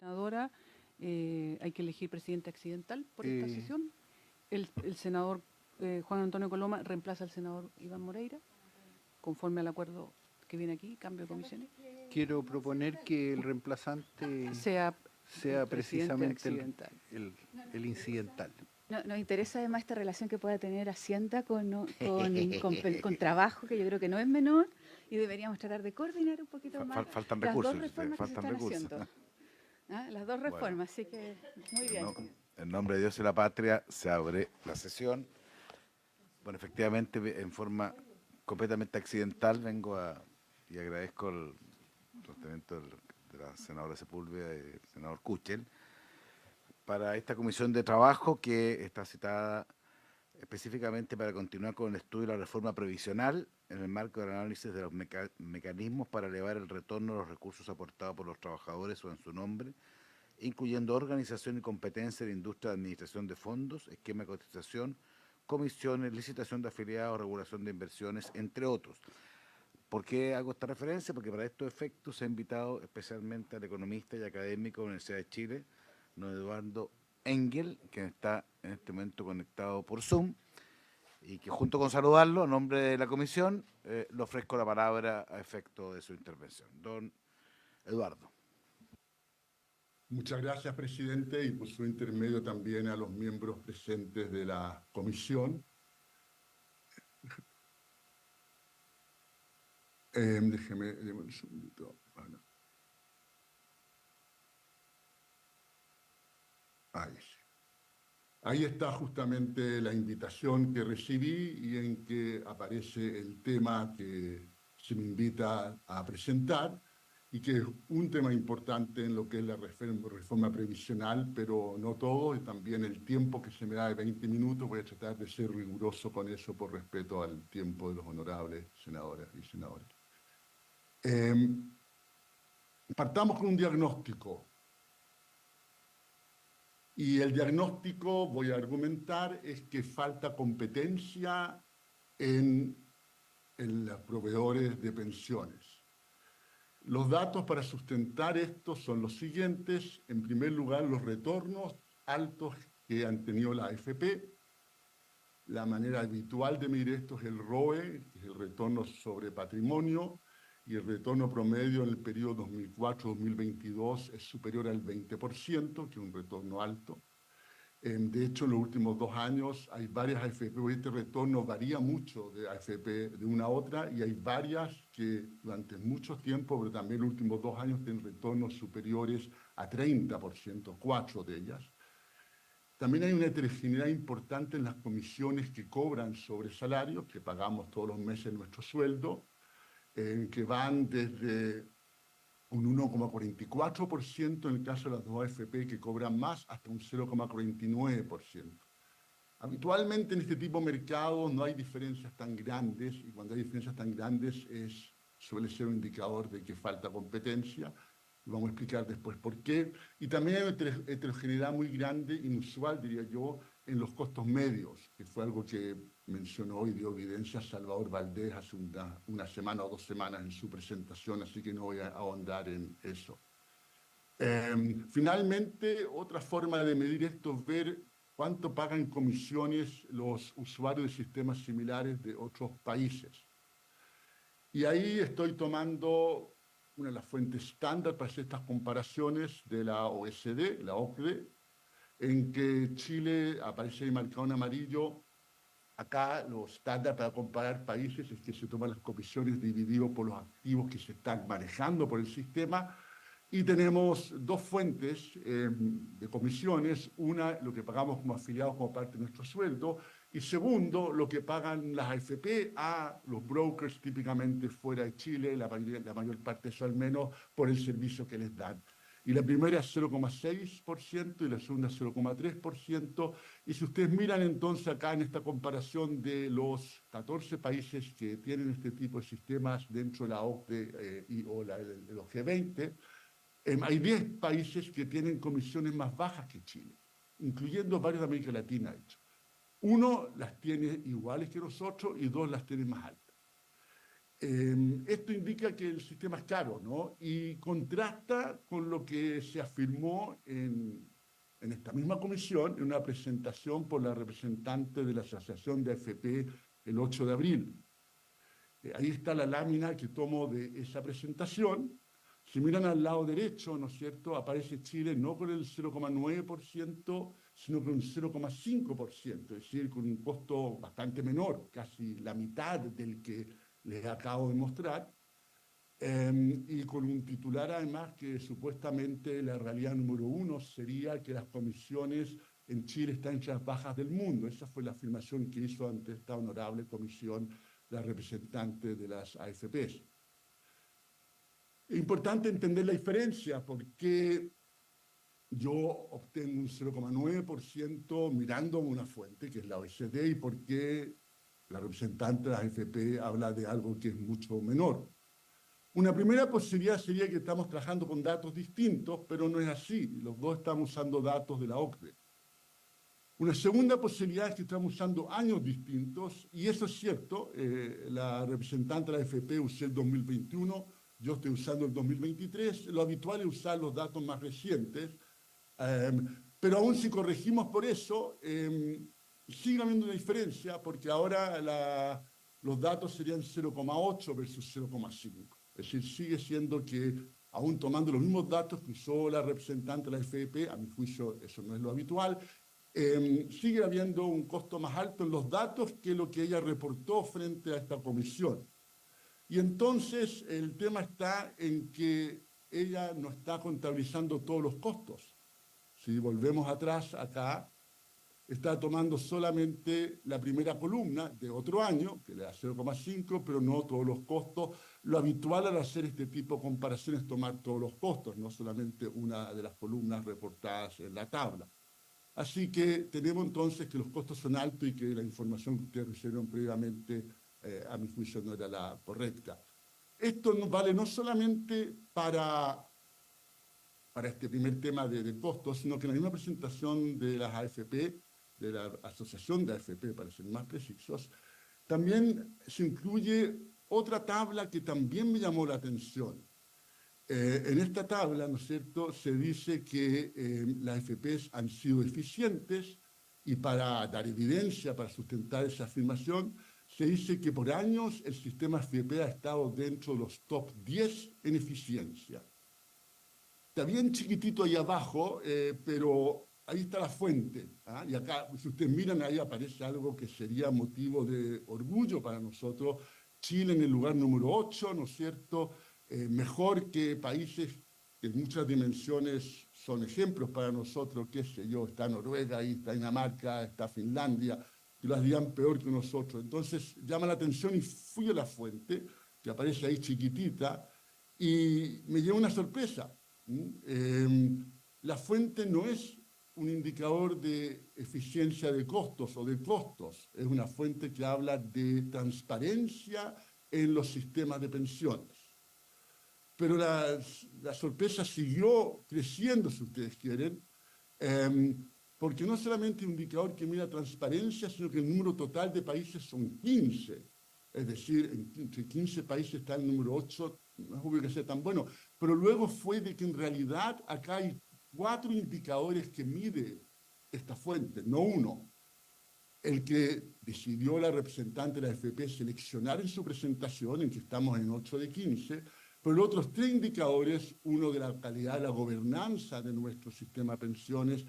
Senadora, hay que elegir presidente accidental por esta sesión. El senador Juan Antonio Coloma reemplaza al senador Iván Moreira, conforme al acuerdo que viene aquí, cambio de comisiones. Quiero proponer que el reemplazante sea precisamente el incidental. Nos interesa además esta relación que pueda tener Hacienda con trabajo, que yo creo que no es menor, y deberíamos tratar de coordinar un poquito más faltan las recursos, dos reformas que se están haciendo. Las dos reformas, así que muy bien. En nombre de Dios y la patria se abre la sesión. Bueno, efectivamente, en forma completamente accidental y agradezco el sostenimiento de la senadora Sepúlveda y del senador Kuchel para esta comisión de trabajo que está citada específicamente para continuar con el estudio de la reforma previsional en el marco del análisis de los mecanismos para elevar el retorno de los recursos aportados por los trabajadores o en su nombre, incluyendo organización y competencia de la industria de administración de fondos, esquema de cotización, comisiones, licitación de afiliados, regulación de inversiones, entre otros. ¿Por qué hago esta referencia? Porque para estos efectos se ha invitado especialmente al economista y académico de la Universidad de Chile, don Eduardo Engel, que está en este momento conectado por Zoom, y que junto con saludarlo, en nombre de la comisión, le ofrezco la palabra a efecto de su intervención. Don Eduardo. Muchas gracias, presidente, y por su intermedio también a los miembros presentes de la comisión. Déjeme un segundito. Ahí está justamente la invitación que recibí y en que aparece el tema que se me invita a presentar y que es un tema importante en lo que es la reforma previsional, pero no todo, y también el tiempo que se me da de 20 minutos, voy a tratar de ser riguroso con eso por respeto al tiempo de los honorables senadoras y senadores. Partamos con un diagnóstico. Y el diagnóstico, voy a argumentar, es que falta competencia en los proveedores de pensiones. Los datos para sustentar esto son los siguientes. En primer lugar, los retornos altos que han tenido la AFP. La manera habitual de medir esto es el ROE, que es el retorno sobre patrimonio, y el retorno promedio en el periodo 2004-2022 es superior al 20%, que es un retorno alto. De hecho, en los últimos 2 años hay varias AFP, este retorno varía mucho de AFP de una a otra, y hay varias que durante mucho tiempo, pero también en los últimos 2 años, tienen retornos superiores a 30%, 4 de ellas. También hay una heterogeneidad importante en las comisiones que cobran sobre salarios, que pagamos todos los meses nuestro sueldo, que van desde un 1,44% en el caso de las 2 AFP que cobran más, hasta un 0,49%. Habitualmente en este tipo de mercados no hay diferencias tan grandes, y cuando hay diferencias tan grandes suele ser un indicador de que falta competencia. Vamos a explicar después por qué. Y también hay una heterogeneidad muy grande, inusual, diría yo, en los costos medios, que fue algo que mencionó y dio evidencia Salvador Valdés hace una semana o 2 semanas en su presentación, así que no voy a ahondar en eso. Finalmente, otra forma de medir esto es ver cuánto pagan comisiones los usuarios de sistemas similares de otros países. Y ahí estoy tomando una de las fuentes estándar para hacer estas comparaciones de la OECD, la OCDE, en que Chile aparece ahí marcado en amarillo. Acá lo estándar para comparar países es que se toman las comisiones dividido por los activos que se están manejando por el sistema, y tenemos 2 fuentes de comisiones. Una, lo que pagamos como afiliados como parte de nuestro sueldo, y segundo, lo que pagan las AFP a los brokers típicamente fuera de Chile, la mayor parte de eso al menos, por el servicio que les dan. Y la primera es 0,6% y la segunda 0,3%. Y si ustedes miran entonces acá en esta comparación de los 14 países que tienen este tipo de sistemas dentro de la OCDE o de los G20, hay 10 países que tienen comisiones más bajas que Chile, incluyendo varios de América Latina, de hecho. Uno las tiene iguales que nosotros y 2 las tiene más altas. Esto indica que el sistema es caro, ¿no? Y contrasta con lo que se afirmó en esta misma comisión, en una presentación por la representante de la Asociación de AFP el 8 de abril. Ahí está la lámina que tomo de esa presentación. Si miran al lado derecho, ¿no es cierto?, aparece Chile no con el 0,9%, sino con un 0,5%, es decir, con un costo bastante menor, casi la mitad del que les acabo de mostrar, y con un titular además que supuestamente la realidad número 1 sería que las comisiones en Chile están entre las bajas del mundo. Esa fue la afirmación que hizo ante esta honorable comisión la representante de las AFPs. Es importante entender la diferencia, porque yo obtengo un 0,9% mirando una fuente, que es la OECD, y por qué la representante de las AFP habla de algo que es mucho menor. Una primera posibilidad sería que estamos trabajando con datos distintos, pero no es así. Los dos estamos usando datos de la OCDE. Una segunda posibilidad es que estamos usando años distintos, y eso es cierto. La representante de la AFP usó el 2021, yo estoy usando el 2023. Lo habitual es usar los datos más recientes, pero aún si corregimos por eso, sigue habiendo una diferencia, porque ahora los datos serían 0,8 versus 0,5. Es decir, sigue siendo que, aún tomando los mismos datos que usó la representante de la AFP, a mi juicio eso no es lo habitual, sigue habiendo un costo más alto en los datos que lo que ella reportó frente a esta comisión. Y entonces el tema está en que ella no está contabilizando todos los costos. Si volvemos atrás acá, está tomando solamente la primera columna de otro año, que le da 0,5, pero no todos los costos. Lo habitual al hacer este tipo de comparaciones es tomar todos los costos, no solamente una de las columnas reportadas en la tabla. Así que tenemos entonces que los costos son altos y que la información que ustedes recibieron previamente, a mi juicio, no era la correcta. Esto vale no solamente para este primer tema de costos, sino que en la misma presentación de las AFP, de la Asociación de AFP, para ser más precisos, también se incluye otra tabla que también me llamó la atención. En esta tabla, ¿no es cierto?, se dice que las AFPs han sido eficientes, y para dar evidencia, para sustentar esa afirmación, se dice que por años el sistema AFP ha estado dentro de los top 10 en eficiencia. Está bien chiquitito ahí abajo, pero ahí está la fuente. Y acá, si ustedes miran, ahí aparece algo que sería motivo de orgullo para nosotros. Chile en el lugar número 8, ¿no es cierto?, mejor que países que en muchas dimensiones son ejemplos para nosotros, qué sé yo, está Noruega, ahí está Dinamarca, está Finlandia, que lo harían peor que nosotros. Entonces llama la atención y fui a la fuente, que aparece ahí chiquitita, y me lleva una sorpresa. La fuente no es un indicador de eficiencia de costos o de costos, es una fuente que habla de transparencia en los sistemas de pensiones. Pero la sorpresa siguió creciendo, si ustedes quieren, porque no solamente un indicador que mira transparencia, sino que el número total de países son 15. Es decir, entre 15 países está el número 8, no es obvio que sea tan bueno, pero luego fue de que en realidad acá hay 4 indicadores que mide esta fuente, no uno. El que decidió la representante de la AFP seleccionar en su presentación, en que estamos en 8 de 15, pero los otros 3 indicadores, uno de la calidad de la gobernanza de nuestro sistema de pensiones,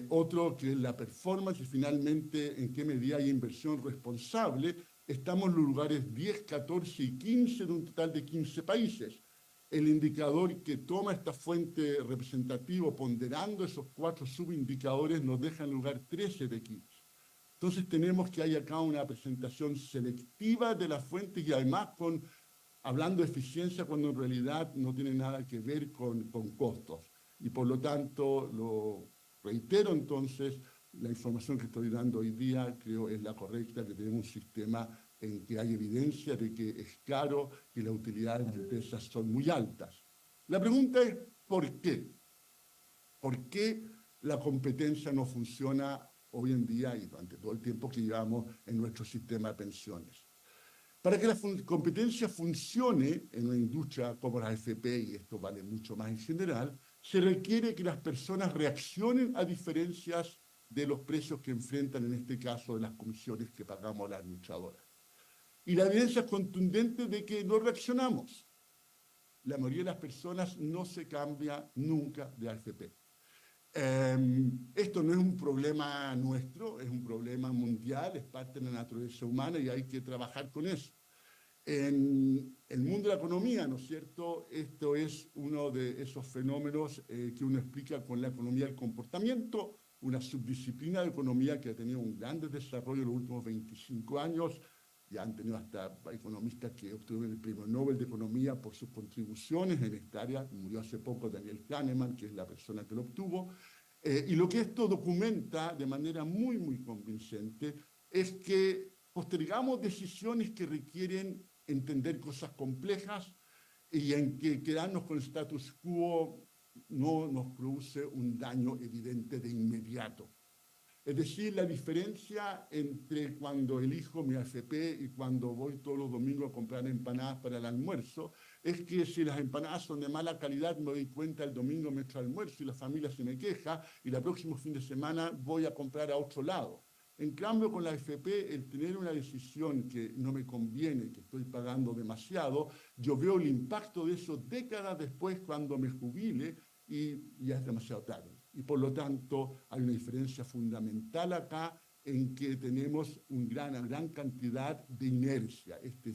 otro que es la performance y finalmente en qué medida hay inversión responsable, estamos en los lugares 10, 14 y 15 de un total de 15 países. El indicador que toma esta fuente representativa ponderando esos 4 subindicadores nos deja en lugar 13 de 15. Entonces tenemos que hay acá una presentación selectiva de la fuente y además hablando de eficiencia cuando en realidad no tiene nada que ver con costos. Y por lo tanto, lo reitero entonces, la información que estoy dando hoy día creo es la correcta, que tenemos un sistema en que hay evidencia de que es caro y las utilidades de empresas son muy altas. La pregunta es, ¿por qué? ¿Por qué la competencia no funciona hoy en día y durante todo el tiempo que llevamos en nuestro sistema de pensiones? Para que la competencia funcione en una industria como la AFP, y esto vale mucho más en general, se requiere que las personas reaccionen a diferencias de los precios que enfrentan, en este caso, de las comisiones que pagamos a las administradoras. Y la evidencia es contundente de que no reaccionamos. La mayoría de las personas no se cambia nunca de AFP. Esto no es un problema nuestro, es un problema mundial, es parte de la naturaleza humana y hay que trabajar con eso. En el mundo de la economía, ¿no es cierto?, esto es uno de esos fenómenos que uno explica con la economía del comportamiento, una subdisciplina de economía que ha tenido un gran desarrollo en los últimos 25 años. Ya han tenido hasta economistas que obtuvieron el premio Nobel de Economía por sus contribuciones en esta área. Murió hace poco Daniel Kahneman, que es la persona que lo obtuvo. Y lo que esto documenta de manera muy, muy convincente es que postergamos decisiones que requieren entender cosas complejas y en que quedarnos con el status quo no nos produce un daño evidente de inmediato. Es decir, la diferencia entre cuando elijo mi AFP y cuando voy todos los domingos a comprar empanadas para el almuerzo, es que si las empanadas son de mala calidad me doy cuenta el domingo mientras almuerzo y la familia se me queja y el próximo fin de semana voy a comprar a otro lado. En cambio, con la AFP, el tener una decisión que no me conviene, que estoy pagando demasiado, yo veo el impacto de eso décadas después cuando me jubile y ya es demasiado tarde. Y por lo tanto hay una diferencia fundamental acá en que tenemos una gran cantidad de inercia. Este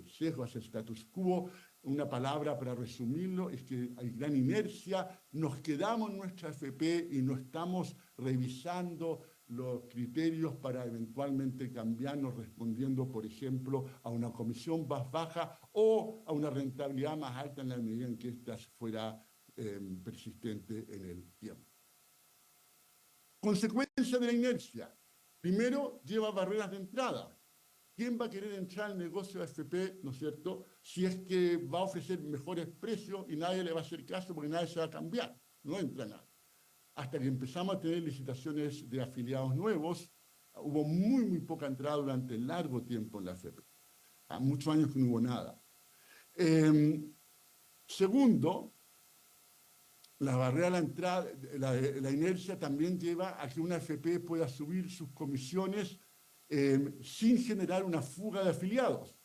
sesgo hacia el status quo, una palabra para resumirlo, es que hay gran inercia, nos quedamos en nuestra AFP y no estamos revisando los criterios para eventualmente cambiarnos respondiendo, por ejemplo, a una comisión más baja o a una rentabilidad más alta en la medida en que ésta fuera persistente en el tiempo. Consecuencia de la inercia. Primero, lleva barreras de entrada. ¿Quién va a querer entrar al negocio de AFP, ¿no es cierto?, si es que va a ofrecer mejores precios y nadie le va a hacer caso porque nadie se va a cambiar? No entra nadie. Hasta que empezamos a tener licitaciones de afiliados nuevos, hubo muy poca entrada durante largo tiempo en la AFP. A muchos años que no hubo nada. Segundo, la barrera a la entrada, la inercia también lleva a que una AFP pueda subir sus comisiones sin generar una fuga de afiliados.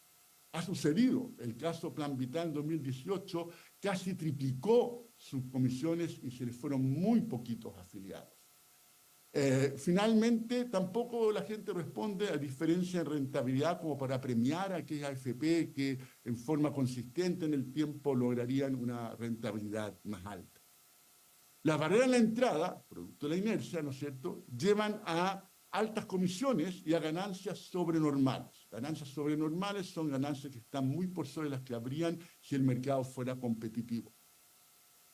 Ha sucedido. El caso Plan Vital en 2018 casi triplicó sus comisiones y se les fueron muy poquitos afiliados. Finalmente, tampoco la gente responde a diferencia en rentabilidad como para premiar a aquellas AFP que en forma consistente en el tiempo lograrían una rentabilidad más alta. Las barreras a la entrada, producto de la inercia, ¿no es cierto?, llevan a altas comisiones y a ganancias sobrenormales. Ganancias sobrenormales son ganancias que están muy por sobre las que habrían si el mercado fuera competitivo.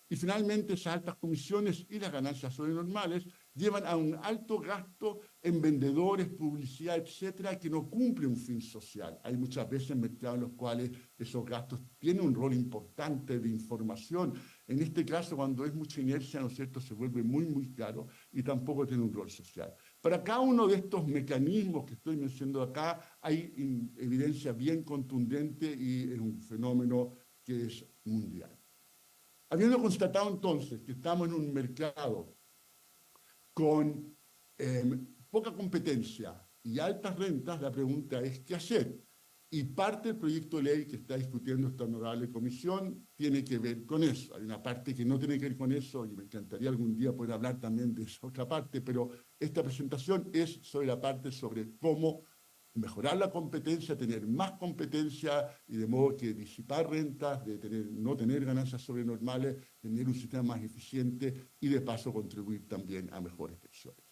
Y finalmente esas altas comisiones y las ganancias sobrenormales llevan a un alto gasto en vendedores, publicidad, etcétera, que no cumple un fin social. Hay muchas veces mercados en los cuales esos gastos tienen un rol importante de información. En este caso, cuando es mucha inercia, ¿no es cierto?, se vuelve muy caro y tampoco tiene un rol social. Para cada uno de estos mecanismos que estoy mencionando acá, hay evidencia bien contundente y es un fenómeno que es mundial. Habiendo constatado entonces que estamos en un mercado con poca competencia y altas rentas, la pregunta es ¿qué hacer? Y parte del proyecto de ley que está discutiendo esta honorable comisión tiene que ver con eso. Hay una parte que no tiene que ver con eso y me encantaría algún día poder hablar también de esa otra parte, pero esta presentación es sobre la parte sobre cómo mejorar la competencia, tener más competencia y de modo que disipar rentas, no tener ganancias sobrenormales, tener un sistema más eficiente y de paso contribuir también a mejores pensiones.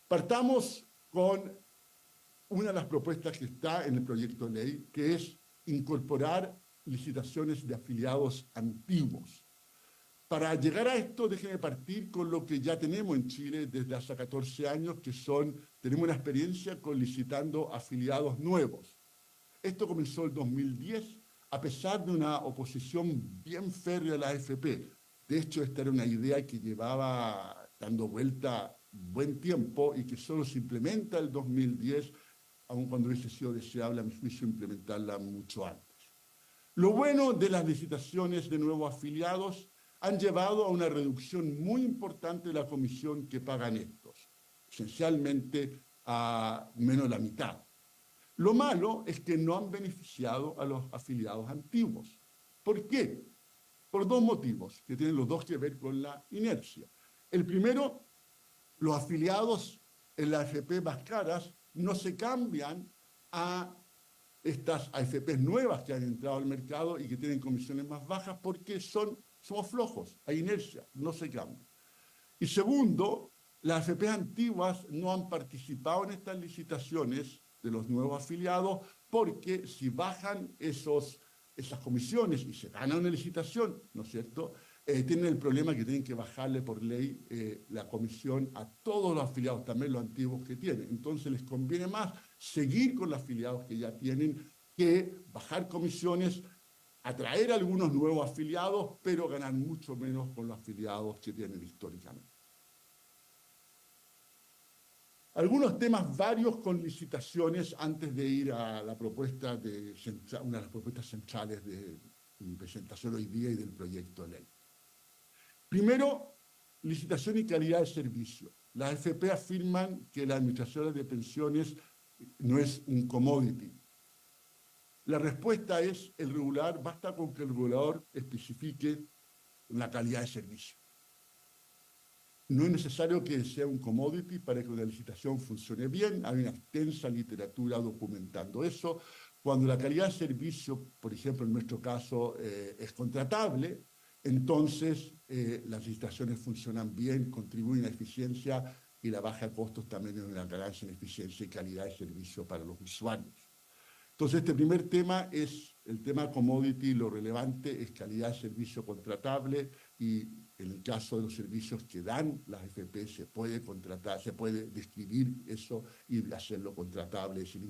Partamos con una de las propuestas que está en el proyecto de ley, que es incorporar licitaciones de afiliados antiguos. Para llegar a esto, déjenme partir con lo que ya tenemos en Chile desde hace 14 años, que tenemos una experiencia con licitando afiliados nuevos. Esto comenzó en 2010, a pesar de una oposición bien férrea a la AFP. De hecho, esta era una idea que llevaba dando vuelta buen tiempo y que solo se implementa en el 2010 aun cuando hubiese sido deseable, a mi juicio, implementarla mucho antes. Lo bueno de las licitaciones de nuevos afiliados han llevado a una reducción muy importante de la comisión que pagan estos, esencialmente a menos de la mitad. Lo malo es que no han beneficiado a los afiliados antiguos. ¿Por qué? Por dos motivos, que tienen los dos que ver con la inercia. El primero, los afiliados en las AFP más caras no se cambian a estas AFP nuevas que han entrado al mercado y que tienen comisiones más bajas porque somos flojos, hay inercia, no se cambian. Y segundo, las AFP antiguas no han participado en estas licitaciones de los nuevos afiliados porque si bajan esas comisiones y se gana una licitación, ¿no es cierto?, tienen el problema que tienen que bajarle por ley la comisión a todos los afiliados, también los antiguos que tienen. Entonces les conviene más seguir con los afiliados que ya tienen que bajar comisiones, atraer a algunos nuevos afiliados, pero ganar mucho menos con los afiliados que tienen históricamente. Algunos temas varios con licitaciones antes de ir a la propuesta una de las propuestas centrales de mi presentación hoy día y del proyecto de ley. Primero, licitación y calidad de servicio. Las AFP afirman que la administración de pensiones no es un commodity. La respuesta es basta con que el regulador especifique la calidad de servicio. No es necesario que sea un commodity para que una licitación funcione bien. Hay una extensa literatura documentando eso. Cuando la calidad de servicio, por ejemplo, en nuestro caso, es contratable, entonces las licitaciones funcionan bien, contribuyen a eficiencia y la baja de costos también es una ganancia en eficiencia y calidad de servicio para los usuarios. Entonces, este primer tema es el tema commodity. Lo relevante es calidad de servicio contratable y en el caso de los servicios que dan las AFP se puede contratar, se puede describir eso y hacerlo contratable, es decir,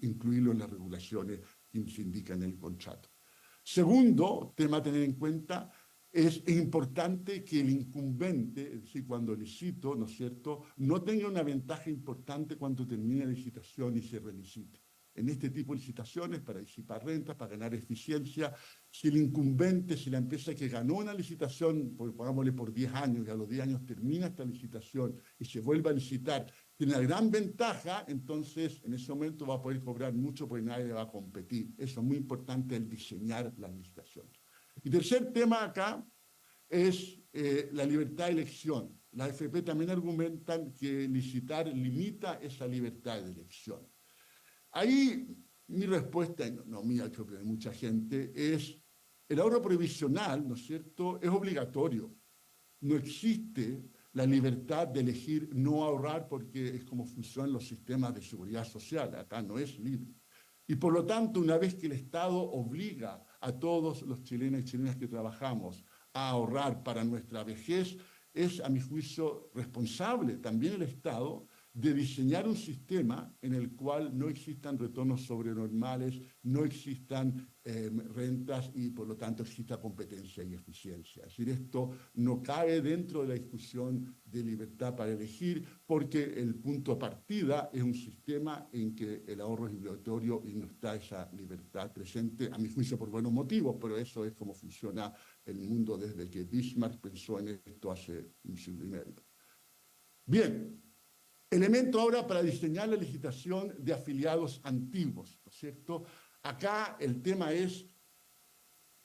incluirlo en las regulaciones que se indican en el contrato. Segundo tema a tener en cuenta, es importante que el incumbente, es decir, cuando licito, ¿no es cierto?, no tenga una ventaja importante cuando termine la licitación y se relicite. En este tipo de licitaciones, para disipar rentas, para ganar eficiencia, si el incumbente, si la empresa que ganó una licitación, pongámosle por 10 años, y a los 10 años termina esta licitación y se vuelve a licitar, tiene una gran ventaja, entonces en ese momento va a poder cobrar mucho porque nadie le va a competir. Eso es muy importante, el diseñar las licitaciones. Y tercer tema acá es la libertad de elección. Las AFP también argumentan que licitar limita esa libertad de elección. Ahí mi respuesta, no mía, creo que de mucha gente, es el ahorro previsional, ¿no es cierto?, es obligatorio. No existe la libertad de elegir no ahorrar porque es como funcionan los sistemas de seguridad social. Acá no es libre. Y por lo tanto, una vez que el Estado obliga a todos los chilenos y chilenas que trabajamos a ahorrar para nuestra vejez, es, a mi juicio, responsable también el Estado de diseñar un sistema en el cual no existan retornos sobrenormales, no existan rentas y por lo tanto exista competencia y eficiencia. Es decir, esto no cae dentro de la discusión de libertad para elegir porque el punto de partida es un sistema en que el ahorro es obligatorio y no está esa libertad presente, a mi juicio por buenos motivos, pero eso es como funciona el mundo desde que Bismarck pensó en esto hace un siglo y medio. Bien. Elemento ahora para diseñar la licitación de afiliados antiguos, ¿no es cierto? Acá el tema es,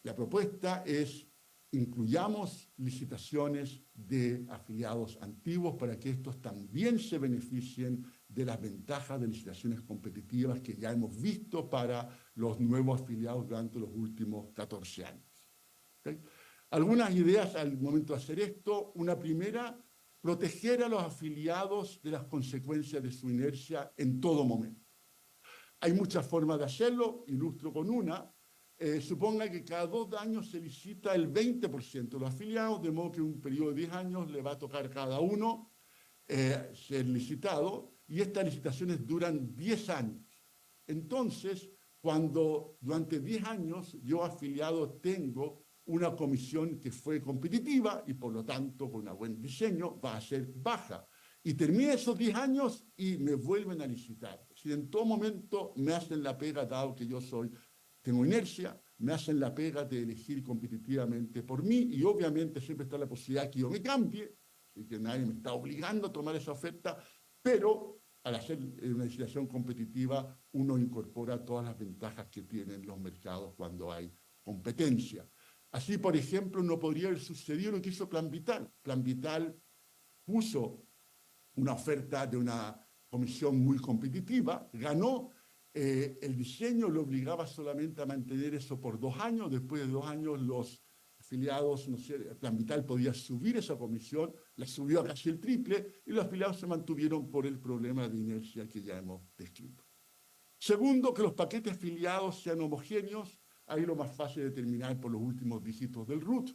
la propuesta es, incluyamos licitaciones de afiliados antiguos para que estos también se beneficien de las ventajas de licitaciones competitivas que ya hemos visto para los nuevos afiliados durante los últimos 14 años. ¿Okay? Algunas ideas al momento de hacer esto. Una primera, proteger a los afiliados de las consecuencias de su inercia en todo momento. Hay muchas formas de hacerlo, ilustro con una. Suponga que cada 2 años se licita el 20% de los afiliados, de modo que en un periodo de 10 años le va a tocar a cada uno ser licitado, y estas licitaciones duran 10 años. Entonces, cuando durante 10 años yo afiliado tengo una comisión que fue competitiva y por lo tanto con un buen diseño va a ser baja. Y termina esos 10 años y me vuelven a licitar. Es si en todo momento me hacen la pega, dado que yo tengo inercia, me hacen la pega de elegir competitivamente por mí, y obviamente siempre está la posibilidad que yo me cambie, y que nadie me está obligando a tomar esa oferta, pero al hacer una licitación competitiva uno incorpora todas las ventajas que tienen los mercados cuando hay competencia. Así, por ejemplo, no podría haber sucedido lo que hizo Plan Vital. Plan Vital puso una oferta de una comisión muy competitiva, ganó, el diseño lo obligaba solamente a mantener eso por 2 años, después de 2 años los afiliados, no sé, Plan Vital podía subir esa comisión, la subió a casi el triple, y los afiliados se mantuvieron por el problema de inercia que ya hemos descrito. Segundo, que los paquetes afiliados sean homogéneos. Ahí lo más fácil es determinar por los últimos dígitos del RUT.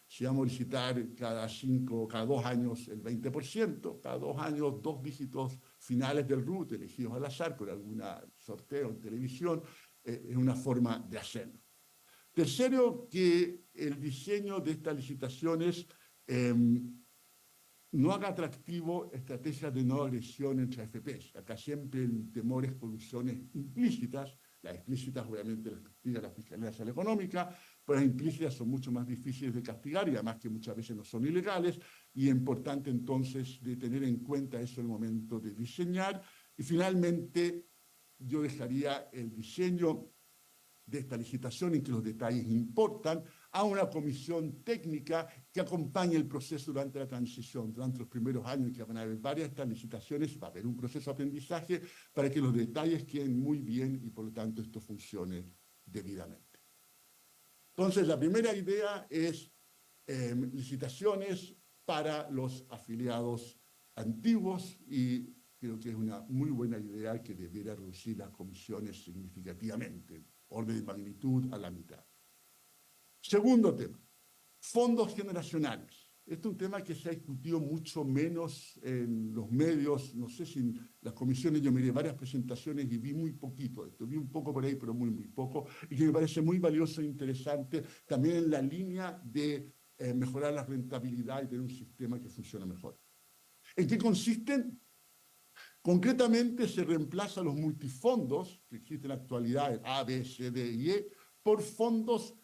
Si vamos a licitar cada 2 años el 20%, cada 2 años 2 dígitos finales del RUT elegidos al azar por algún sorteo en televisión, es una forma de hacerlo. Tercero, que el diseño de estas licitaciones no haga atractivo estrategias de no agresión entre AFPs. Acá siempre el temor es colusiones implícitas. Las explícitas obviamente las castiga la Fiscalía Nacional Económica, pero las implícitas son mucho más difíciles de castigar y además que muchas veces no son ilegales, y es importante entonces de tener en cuenta eso en el momento de diseñar. Y finalmente yo dejaría el diseño de esta licitación, en que los detalles importan, a una comisión técnica que acompañe el proceso durante la transición. Durante los primeros años que van a haber varias de estas licitaciones, va a haber un proceso de aprendizaje para que los detalles queden muy bien y por lo tanto esto funcione debidamente. Entonces, la primera idea es licitaciones para los afiliados antiguos, y creo que es una muy buena idea que debiera reducir las comisiones significativamente, orden de magnitud a la mitad. Segundo tema, fondos generacionales. Este es un tema que se ha discutido mucho menos en los medios. No sé si en las comisiones yo miré varias presentaciones y vi muy poquito de esto. Vi un poco por ahí, pero muy, muy poco. Y que me parece muy valioso e interesante también en la línea de mejorar la rentabilidad y tener un sistema que funcione mejor. ¿En qué consisten? Concretamente se reemplazan los multifondos que existen en la actualidad, A, B, C, D y E, por fondos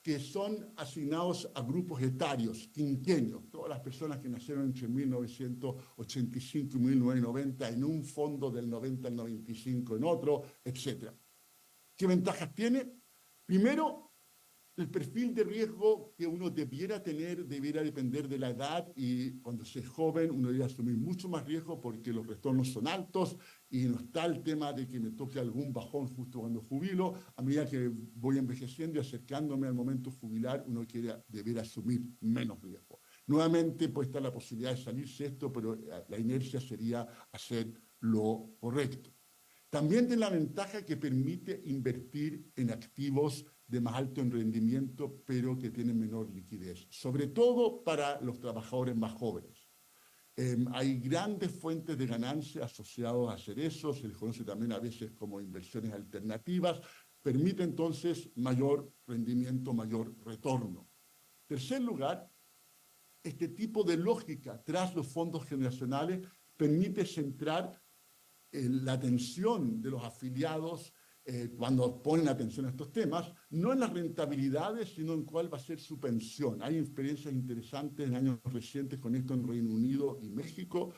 que son asignados a grupos etarios, quinquenios, todas las personas que nacieron entre 1985 y 1990 en un fondo, del 90 al 95 en otro, etc. ¿Qué ventajas tiene? Primero, el perfil de riesgo que uno debiera tener debiera depender de la edad, y cuando se es joven uno debe asumir mucho más riesgo porque los retornos son altos y no está el tema de que me toque algún bajón justo cuando jubilo. A medida que voy envejeciendo y acercándome al momento jubilar, uno debiera asumir menos riesgo. Nuevamente puede estar la posibilidad de salirse esto, pero la inercia sería hacer lo correcto. También tiene la ventaja que permite invertir en activos de más alto rendimiento, pero que tienen menor liquidez, sobre todo para los trabajadores más jóvenes. Hay grandes fuentes de ganancia asociadas a hacer eso, se les conoce también a veces como inversiones alternativas, permite entonces mayor rendimiento, mayor retorno. En tercer lugar, este tipo de lógica tras los fondos generacionales permite centrar la atención de los afiliados cuando ponen atención a estos temas, no en las rentabilidades, sino en cuál va a ser su pensión. Hay experiencias interesantes en años recientes con esto en Reino Unido y México.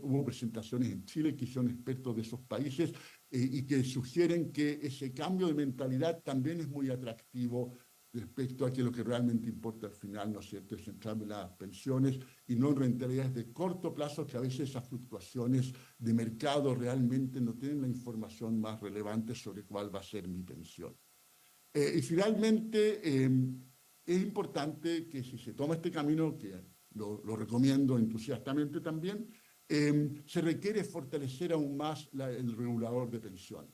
Hubo presentaciones en Chile que hicieron expertos de esos países y que sugieren que ese cambio de mentalidad también es muy atractivo respecto a que lo que realmente importa al final, ¿no es cierto?, es centrarme en las pensiones y no en rentabilidades de corto plazo, que a veces esas fluctuaciones de mercado realmente no tienen la información más relevante sobre cuál va a ser mi pensión. Y finalmente, es importante que si se toma este camino, que lo recomiendo entusiastamente también, se requiere fortalecer aún más el regulador de pensiones.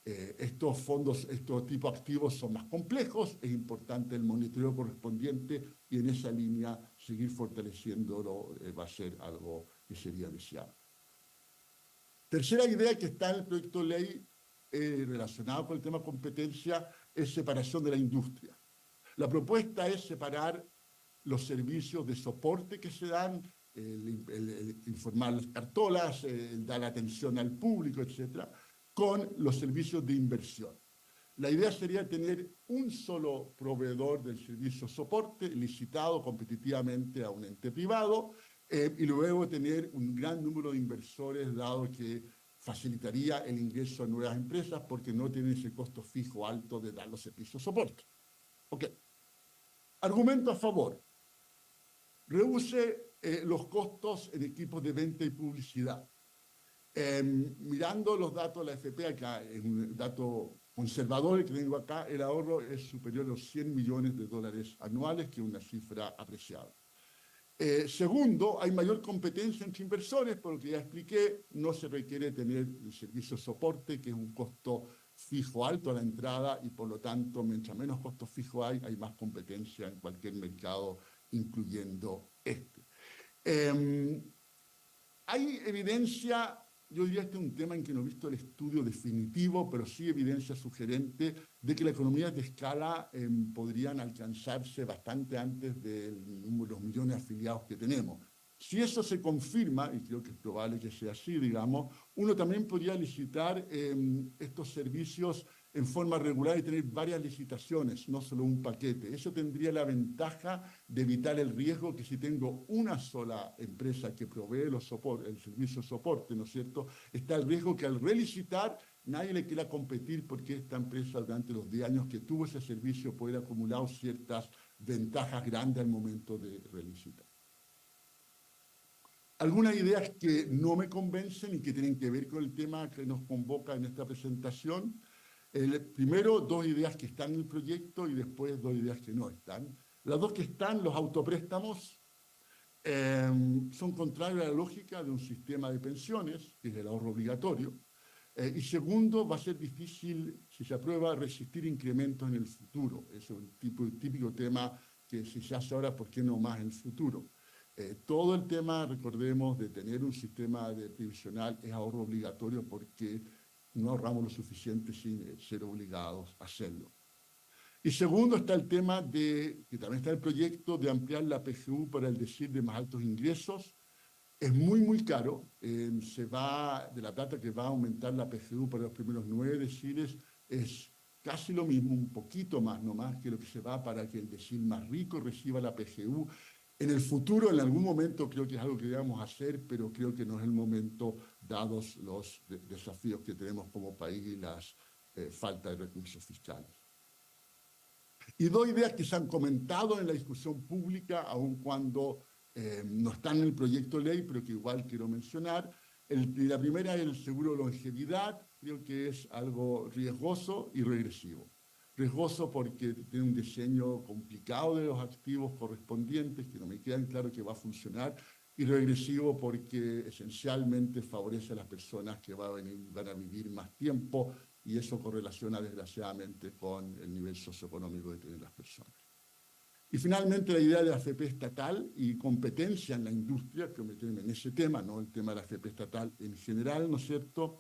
Estos fondos, estos tipos de activos son más complejos, es importante el monitoreo correspondiente y en esa línea seguir fortaleciéndolo va a ser algo que sería deseable. Tercera idea que está en el proyecto de ley relacionado con el tema competencia es separación de la industria. La propuesta es separar los servicios de soporte que se dan el informar las cartolas, el dar atención al público, etcétera, con los servicios de inversión. La idea sería tener un solo proveedor del servicio soporte licitado competitivamente a un ente privado y luego tener un gran número de inversores, dado que facilitaría el ingreso a nuevas empresas porque no tienen ese costo fijo alto de dar los servicios soporte. Ok. Argumento a favor. Reduce los costos en equipos de venta y publicidad. Mirando los datos de la FP acá, en un dato conservador que tengo acá, el ahorro es superior a los 100 millones de dólares anuales, que es una cifra apreciada. Segundo, hay mayor competencia entre inversores, por lo que ya expliqué, no se requiere tener el servicio de soporte, que es un costo fijo alto a la entrada, y por lo tanto, mientras menos costo fijo hay más competencia en cualquier mercado, incluyendo este. Hay evidencia, yo diría que este es un tema en que no he visto el estudio definitivo, pero sí evidencia sugerente de que las economías de escala podrían alcanzarse bastante antes de los millones de afiliados que tenemos. Si eso se confirma, y creo que es probable que sea así, digamos, uno también podría licitar estos servicios en forma regular y tener varias licitaciones, no solo un paquete. Eso tendría la ventaja de evitar el riesgo que si tengo una sola empresa que provee el servicio de soporte, ¿no es cierto?, está el riesgo que al relicitar nadie le quiera competir porque esta empresa durante los 10 años que tuvo ese servicio puede haber acumulado ciertas ventajas grandes al momento de relicitar. Algunas ideas que no me convencen y que tienen que ver con el tema que nos convoca en esta presentación. Primero, 2 ideas que están en el proyecto y después 2 ideas que no están. Las 2 que están, los autopréstamos, son contrarios a la lógica de un sistema de pensiones, que es el ahorro obligatorio. Y segundo, va a ser difícil, si se aprueba, resistir incrementos en el futuro. Es un típico tema que si se hace ahora, ¿por qué no más en el futuro? Todo el tema, recordemos, de tener un sistema previsional es ahorro obligatorio porque no ahorramos lo suficiente sin ser obligados a hacerlo. Y segundo está el tema que también está el proyecto de ampliar la PGU para el decil de más altos ingresos. Es muy caro, se va de la plata que va a aumentar la PGU para los primeros 9 deciles, es casi lo mismo, un poquito más nomás que lo que se va para que el decil más rico reciba la PGU. En el futuro, en algún momento, creo que es algo que debamos hacer, pero creo que no es el momento, dados los desafíos que tenemos como país y las falta de recursos fiscales. Y 2 ideas que se han comentado en la discusión pública, aun cuando no están en el proyecto de ley, pero que igual quiero mencionar. La primera es el seguro de longevidad, creo que es algo riesgoso y regresivo. Riesgoso porque tiene un diseño complicado de los activos correspondientes, que no me quedan claro que va a funcionar, y regresivo porque esencialmente favorece a las personas que van a vivir más tiempo, y eso correlaciona desgraciadamente con el nivel socioeconómico que tienen las personas. Y finalmente la idea de la AFP estatal y competencia en la industria, que meterme en ese tema, no el tema de la AFP estatal en general, ¿no es cierto?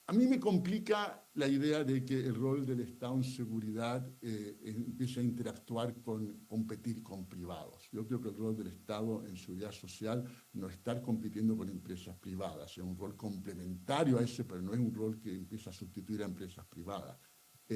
A mí me complica la idea de que el rol del Estado en seguridad empiece a interactuar competir con privados. Yo creo que el rol del Estado en seguridad social no es estar compitiendo con empresas privadas, es un rol complementario a ese, pero no es un rol que empieza a sustituir a empresas privadas.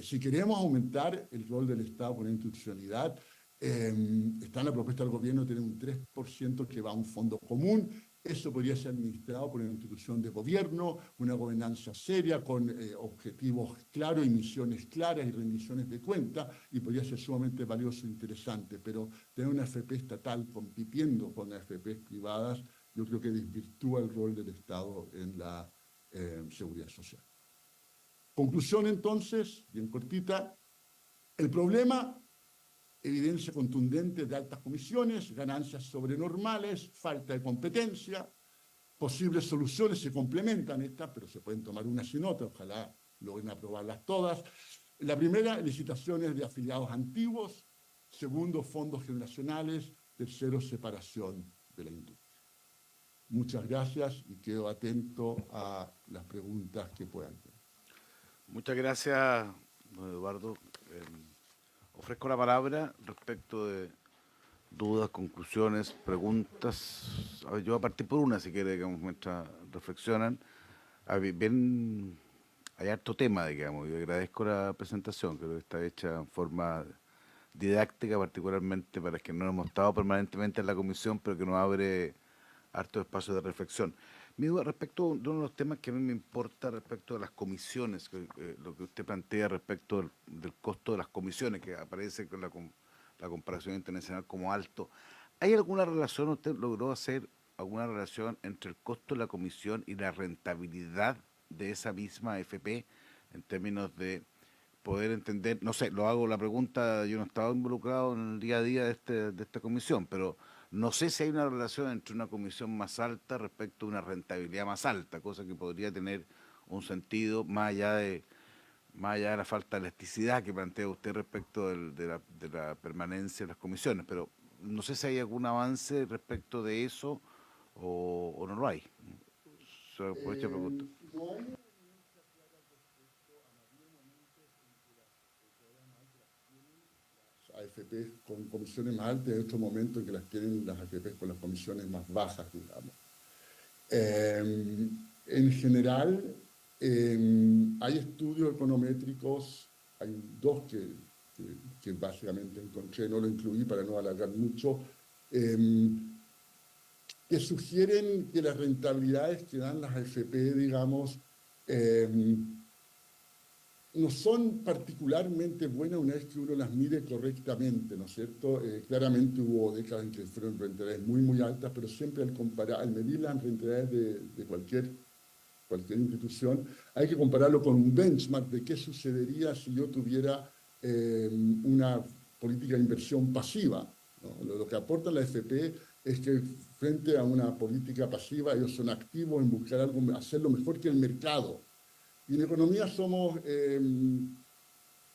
Si queremos aumentar el rol del Estado con la institucionalidad, está en la propuesta del gobierno tener un 3% que va a un fondo común. Eso podría ser administrado por una institución de gobierno, una gobernanza seria, con objetivos claros y misiones claras y rendiciones de cuentas, y podría ser sumamente valioso e interesante. Pero tener una AFP estatal compitiendo con las AFP privadas, yo creo que desvirtúa el rol del Estado en la seguridad social. Conclusión, entonces, bien cortita, el problema, evidencia contundente de altas comisiones, ganancias sobrenormales, falta de competencia, posibles soluciones se complementan estas, pero se pueden tomar unas sin otras, ojalá logren aprobarlas todas. La primera, licitaciones de afiliados antiguos, segundo, fondos generacionales, tercero, separación de la industria. Muchas gracias y quedo atento a las preguntas que puedan tener. Muchas gracias, don Eduardo. Ofrezco la palabra respecto de dudas, conclusiones, preguntas. A ver, yo voy a partir por una, si quiere, digamos, mientras reflexionan. Bien, hay harto tema, digamos, y agradezco la presentación, creo que está hecha en forma didáctica, particularmente para que no hemos estado permanentemente en la comisión, pero que nos abre harto espacio de reflexión. Mi duda respecto de uno de los temas que a mí me importa respecto de las comisiones, lo que usted plantea respecto del costo de las comisiones, que aparece con la comparación internacional como alto. ¿Hay alguna relación, usted logró hacer alguna relación entre el costo de la comisión y la rentabilidad de esa misma AFP en términos de poder entender, no sé, lo hago la pregunta, yo no estaba involucrado en el día a día de esta comisión, pero no sé si hay una relación entre una comisión más alta respecto a una rentabilidad más alta, cosa que podría tener un sentido más allá de la falta de elasticidad que plantea usted respecto de la permanencia de las comisiones, pero no sé si hay algún avance respecto de eso o no lo hay. Aprovecho la pregunta. No hay AFP con comisiones más altas en estos momentos en que las tienen las AFP con las comisiones más bajas, digamos. En general, hay estudios econométricos, hay dos que básicamente encontré, no lo incluí para no alargar mucho, que sugieren que las rentabilidades que dan las AFP, digamos, no son particularmente buenas una vez que uno las mide correctamente, ¿no es cierto? Claramente hubo décadas en que fueron rentabilidades muy, muy altas, pero siempre al medir las rentabilidades de cualquier institución, hay que compararlo con un benchmark de qué sucedería si yo tuviera una política de inversión pasiva, ¿no? Lo que aporta la FP es que frente a una política pasiva ellos son activos en buscar algo, hacerlo mejor que el mercado. Y en economía somos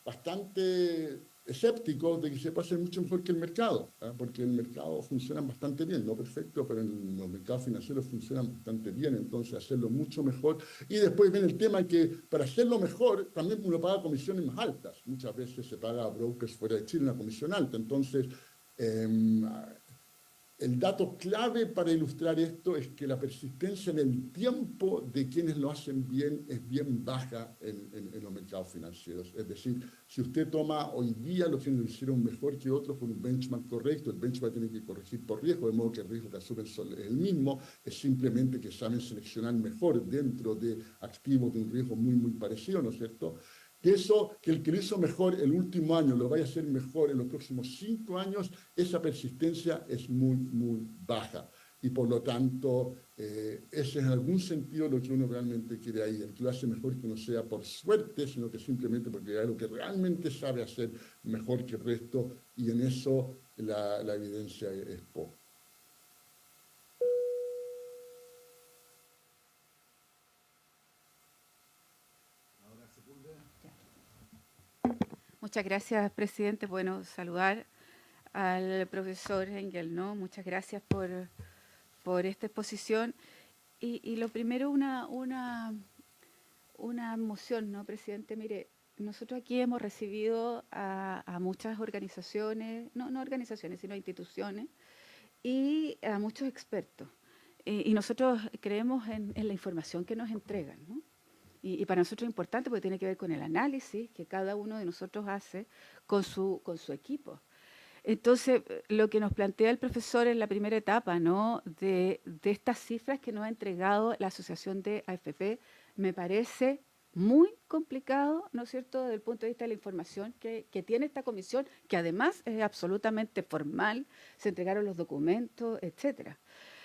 bastante escépticos de que se puede hacer mucho mejor que el mercado, ¿eh? Porque el mercado funciona bastante bien, no perfecto, pero en los mercados financieros funcionan bastante bien, entonces hacerlo mucho mejor. Y después viene el tema que para hacerlo mejor también uno paga comisiones más altas. Muchas veces se paga a brokers fuera de Chile una comisión alta, entonces el dato clave para ilustrar esto es que la persistencia en el tiempo de quienes lo hacen bien es bien baja en los mercados financieros. Es decir, si usted toma hoy día los que lo hicieron mejor que otros con un benchmark correcto, el benchmark tiene que corregir por riesgo, de modo que el riesgo que asumen es el mismo, es simplemente que saben seleccionar mejor dentro de activos de un riesgo muy, muy parecido, ¿no es cierto? Que el que lo hizo mejor el último año lo vaya a hacer mejor en los próximos 5 años, esa persistencia es muy, muy baja. Y por lo tanto, ese es en algún sentido lo que uno realmente quiere ahí. El que lo hace mejor que no sea por suerte, sino que simplemente porque hay algo que realmente sabe hacer mejor que el resto, y en eso la evidencia es poca. Muchas gracias, presidente. Bueno, saludar al profesor Engel, ¿no? Muchas gracias por esta exposición. Y lo primero, una moción, ¿no, presidente? Mire, nosotros aquí hemos recibido a muchas organizaciones, no organizaciones, sino instituciones, y a muchos expertos. Y nosotros creemos en la información que nos entregan, ¿no? Y para nosotros es importante porque tiene que ver con el análisis que cada uno de nosotros hace con su equipo. Entonces, lo que nos plantea el profesor en la primera etapa, ¿no?, de estas cifras que nos ha entregado la Asociación de AFP, me parece muy complicado, ¿no es cierto?, desde el punto de vista de la información que tiene esta comisión, que además es absolutamente formal, se entregaron los documentos, etcétera.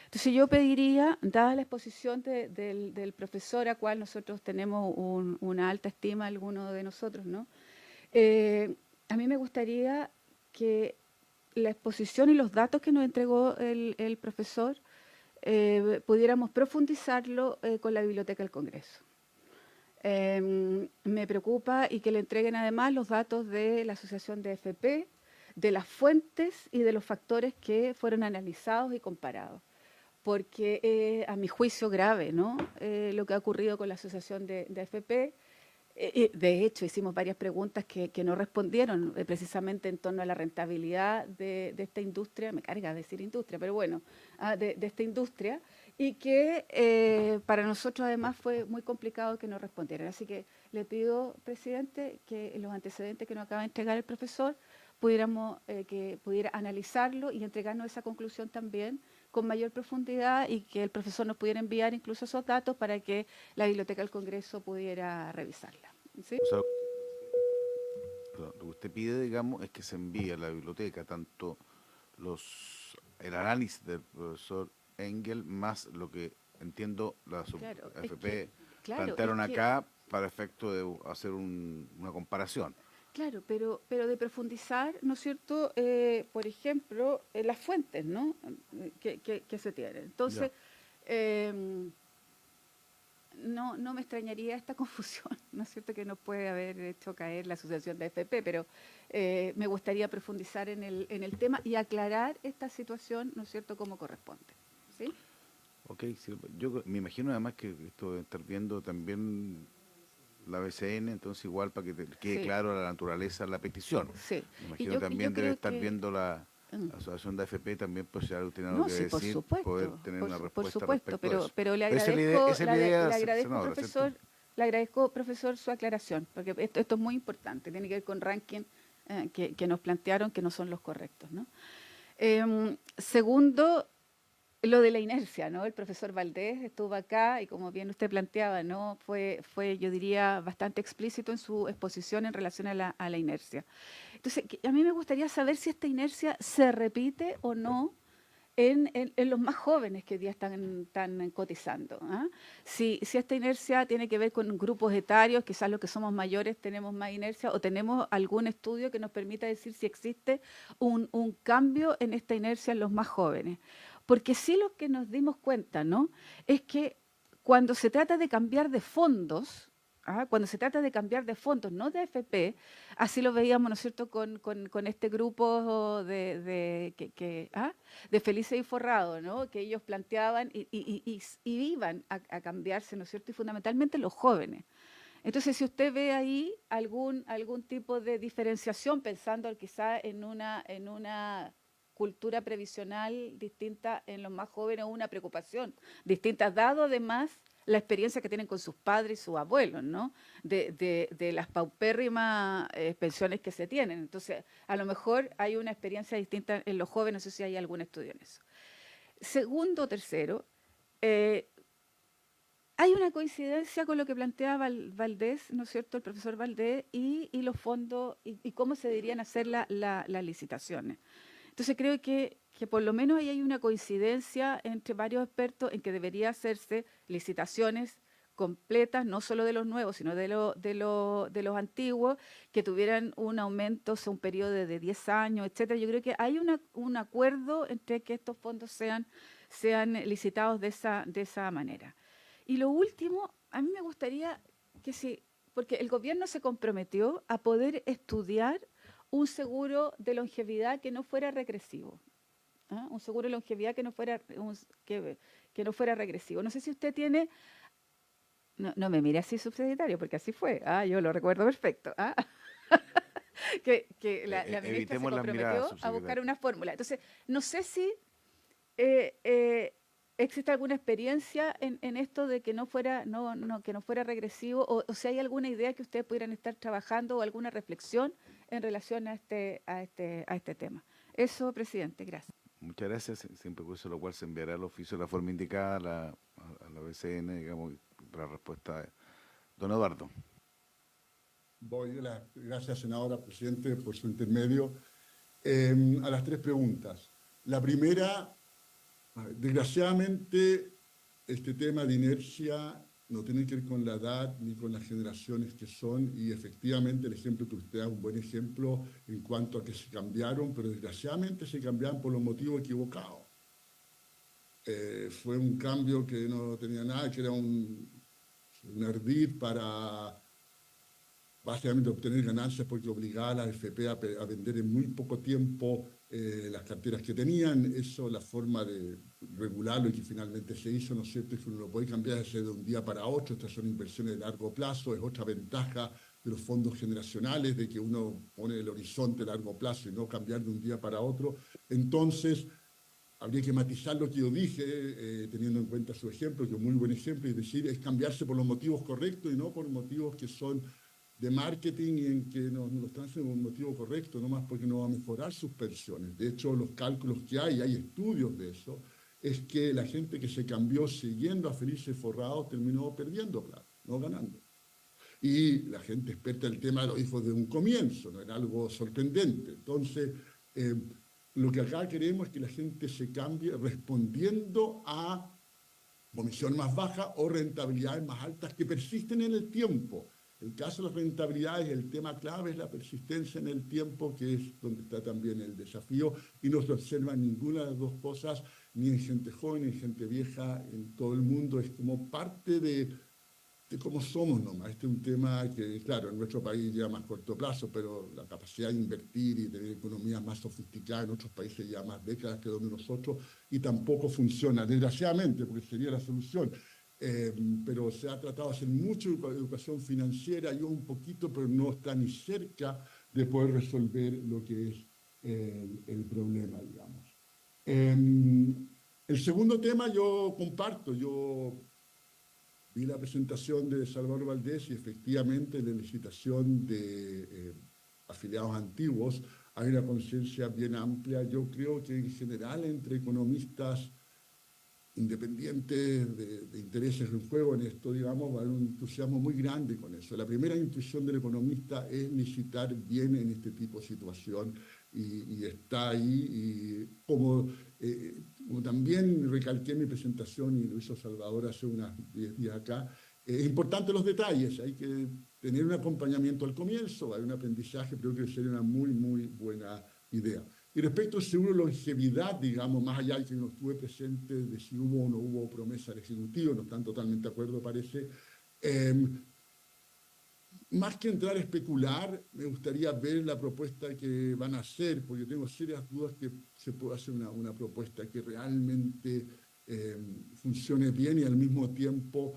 Entonces yo pediría, dada la exposición del profesor, a cual nosotros tenemos una alta estima, algunos de nosotros, ¿no? A mí me gustaría que la exposición y los datos que nos entregó el profesor pudiéramos profundizarlo con la Biblioteca del Congreso. Me preocupa y que le entreguen además los datos de la Asociación de AFP, de las fuentes y de los factores que fueron analizados y comparados. Porque a mi juicio grave, ¿no?, lo que ha ocurrido con la Asociación de AFP, De hecho, hicimos varias preguntas que no respondieron precisamente en torno a la rentabilidad de esta industria, me carga decir industria, pero bueno, de esta industria, y que para nosotros además fue muy complicado que nos respondieran. Así que le pido, presidente, que los antecedentes que nos acaba de entregar el profesor, que pudiera analizarlo y entregarnos esa conclusión también con mayor profundidad y que el profesor nos pudiera enviar incluso esos datos para que la Biblioteca del Congreso pudiera revisarla. ¿Sí? O sea, lo que usted pide, digamos, es que se envíe a la biblioteca tanto el análisis del profesor Engel más lo que entiendo la Claro, AFP claro, plantearon acá para efecto de hacer una comparación. Claro, pero de profundizar, ¿no es cierto? Por ejemplo, las fuentes, ¿no? Que se tienen. Entonces, no me extrañaría esta confusión, ¿no es cierto? Que nos puede haber hecho caer la asociación de AFP, pero me gustaría profundizar en el tema y aclarar esta situación, ¿no es cierto?, como corresponde. ¿Sí? Ok, sí, yo me imagino además que esto debe estar viendo también la BCN, entonces igual para que quede claro la naturaleza de la petición. Sí. Me imagino también debe estar viendo la asociación de AFP también, pues si algo tiene algo que decir, por supuesto, poder tener una respuesta por supuesto, respecto a eso. pero le Esa es la agradezco, idea, le agradezco, senadora, profesor, ¿cierto? le agradezco, profesor, su aclaración, porque esto es muy importante, tiene que ver con ranking que nos plantearon que no son los correctos, ¿no? Segundo, lo de la inercia, ¿no? El profesor Valdés estuvo acá y como bien usted planteaba, ¿no? Fue, yo diría, bastante explícito en su exposición en relación a la inercia. Entonces, a mí me gustaría saber si esta inercia se repite o no en los más jóvenes que hoy día están cotizando. Si esta inercia tiene que ver con grupos etarios, quizás los que somos mayores tenemos más inercia, o tenemos algún estudio que nos permita decir si existe un cambio en esta inercia en los más jóvenes. Porque sí lo que nos dimos cuenta, ¿no?, es que cuando se trata de cambiar de fondos, cuando se trata de cambiar de fondos, no de AFP, así lo veíamos, ¿no es cierto?, con este grupo de Felices y Forrado, ¿no?, que ellos planteaban y iban a cambiarse, ¿no es cierto?, y fundamentalmente los jóvenes. Entonces, si usted ve ahí algún tipo de diferenciación, pensando quizá en una cultura previsional distinta en los más jóvenes o una preocupación distinta, dado además la experiencia que tienen con sus padres y sus abuelos, ¿no?, de las paupérrimas pensiones que se tienen. Entonces, a lo mejor hay una experiencia distinta en los jóvenes, no sé si hay algún estudio en eso. Segundo, tercero, hay una coincidencia con lo que planteaba Valdés, ¿no es cierto?, el profesor Valdés, y los fondos, y cómo se deberían hacer las licitaciones. Entonces creo que por lo menos ahí hay una coincidencia entre varios expertos en que debería hacerse licitaciones completas, no solo de los nuevos, sino de los antiguos, que tuvieran un aumento, o sea, un periodo de 10 años, etcétera. Yo creo que hay un acuerdo entre que estos fondos sean licitados de esa manera. Y lo último, a mí me gustaría porque el gobierno se comprometió a poder estudiar un seguro de longevidad que no fuera regresivo. Un seguro de longevidad que no fuera regresivo. No sé si usted tiene... No me mire así, subsecretario, porque así fue. Yo lo recuerdo perfecto. que la ministra se comprometió a buscar una fórmula. Entonces, no sé si existe alguna experiencia en esto de que no fuera regresivo, o si hay alguna idea que ustedes pudieran estar trabajando o alguna reflexión en relación a este tema. Eso, presidente, gracias. Muchas gracias. Siempre con lo cual se enviará al oficio de la forma indicada a la BCN, digamos, para respuesta de don Eduardo. Gracias, senadora, presidente, por su intermedio. A las tres preguntas. La primera, desgraciadamente, este tema de inercia no tiene que ver con la edad ni con las generaciones que son, y efectivamente el ejemplo que usted da es un buen ejemplo en cuanto a que se cambiaron, pero desgraciadamente se cambiaron por los motivos equivocados. Fue un cambio que no tenía nada, que era un ardid para básicamente obtener ganancias, porque obligaba a la AFP a vender en muy poco tiempo las carteras que tenían. Eso, la forma de regularlo y que finalmente se hizo, ¿no es cierto?, es que uno lo puede cambiar de un día para otro. Estas son inversiones de largo plazo, es otra ventaja de los fondos generacionales, de que uno pone el horizonte a largo plazo y no cambiar de un día para otro. Entonces, habría que matizar lo que yo dije, teniendo en cuenta su ejemplo, que es un muy buen ejemplo, es decir, es cambiarse por los motivos correctos y no por motivos que son de marketing y en que no lo están haciendo por un motivo correcto, no más porque no va a mejorar sus pensiones. De hecho, los cálculos que hay estudios de eso, es que la gente que se cambió siguiendo a Felices Forrados terminó perdiendo plata, no ganando. Y la gente experta en el tema lo dijo de un comienzo, no era algo sorprendente. Entonces, lo que acá queremos es que la gente se cambie respondiendo a comisión más baja o rentabilidades más altas que persisten en el tiempo. El caso de las rentabilidades, el tema clave es la persistencia en el tiempo, que es donde está también el desafío, y no se observa ninguna de las dos cosas, ni en gente joven, ni en gente vieja, en todo el mundo. Es como parte de cómo somos nomás. Este es un tema que, claro, en nuestro país lleva más corto plazo, pero la capacidad de invertir y tener economías más sofisticadas en otros países lleva más décadas que donde nosotros, y tampoco funciona, desgraciadamente, porque sería la solución. Pero se ha tratado de hacer mucho educación financiera, yo un poquito, pero no está ni cerca de poder resolver lo que es el problema, digamos. El segundo tema yo comparto, yo vi la presentación de Salvador Valdés y efectivamente en la licitación de afiliados antiguos hay una conciencia bien amplia. Yo creo que en general entre economistas independientes de intereses en juego en esto, digamos, va a haber un entusiasmo muy grande con eso. La primera intuición del economista es licitar bien en este tipo de situación y está ahí. Y como también recalqué en mi presentación y lo hizo Salvador hace unos 10 días acá, es importante los detalles, hay que tener un acompañamiento al comienzo, hay un aprendizaje, creo que sería una muy, muy buena idea. Y respecto al seguro de longevidad, digamos, más allá de que no estuve presente de si hubo o no hubo promesa del Ejecutivo, no están totalmente de acuerdo, parece. Más que entrar a especular, me gustaría ver la propuesta que van a hacer, porque tengo serias dudas que se pueda hacer una propuesta que realmente funcione bien y al mismo tiempo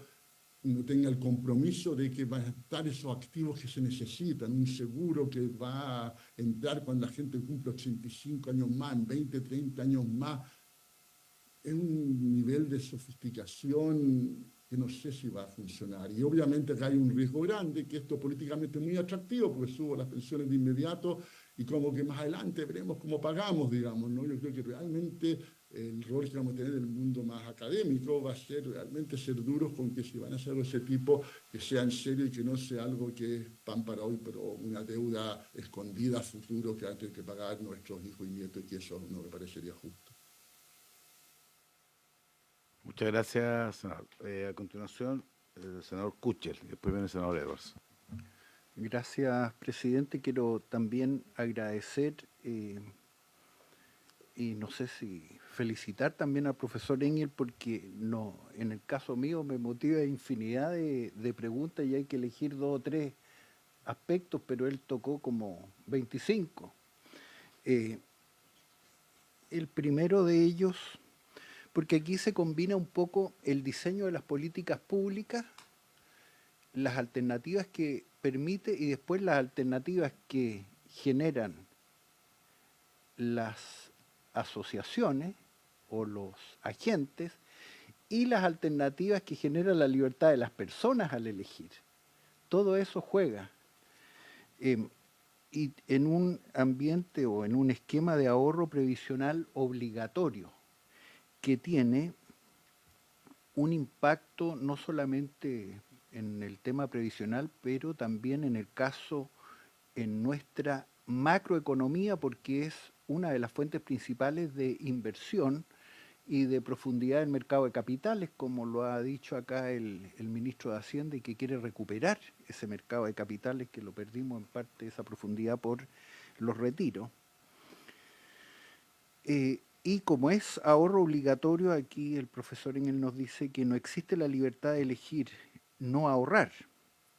no tenga el compromiso de que van a estar esos activos que se necesitan, un seguro que va a entrar cuando la gente cumple 85 años más, en 20, 30 años más. Es un nivel de sofisticación que no sé si va a funcionar. Y obviamente acá hay un riesgo grande, que esto políticamente es muy atractivo, porque subo las pensiones de inmediato y como que más adelante veremos cómo pagamos, digamos, ¿no? Yo creo que realmente el rol que vamos a tener en el mundo más académico va a ser realmente ser duros con que si van a hacer algo de ese tipo, que sea en serio y que no sea algo que es pan para hoy, pero una deuda escondida a futuro que van a tener que pagar nuestros hijos y nietos, y que eso no me parecería justo. Muchas gracias, senador. A continuación, el senador Kuchel, y después viene el senador Edwards. Gracias, presidente. Quiero también agradecer y no sé si felicitar también al profesor Engel, porque no, en el caso mío me motiva infinidad de preguntas y hay que elegir 2 o 3 aspectos, pero él tocó como 25. El primero de ellos, porque aquí se combina un poco el diseño de las políticas públicas, las alternativas que permite y después las alternativas que generan las asociaciones o los agentes y las alternativas que genera la libertad de las personas al elegir. Todo eso juega. Y en un ambiente o en un esquema de ahorro previsional obligatorio que tiene un impacto no solamente en el tema previsional, pero también en el caso en nuestra macroeconomía, porque es una de las fuentes principales de inversión y de profundidad del mercado de capitales, como lo ha dicho acá el ministro de Hacienda, y que quiere recuperar ese mercado de capitales que lo perdimos en parte esa profundidad por los retiros. Y como es ahorro obligatorio, aquí el profesor Engel nos dice que no existe la libertad de elegir no ahorrar.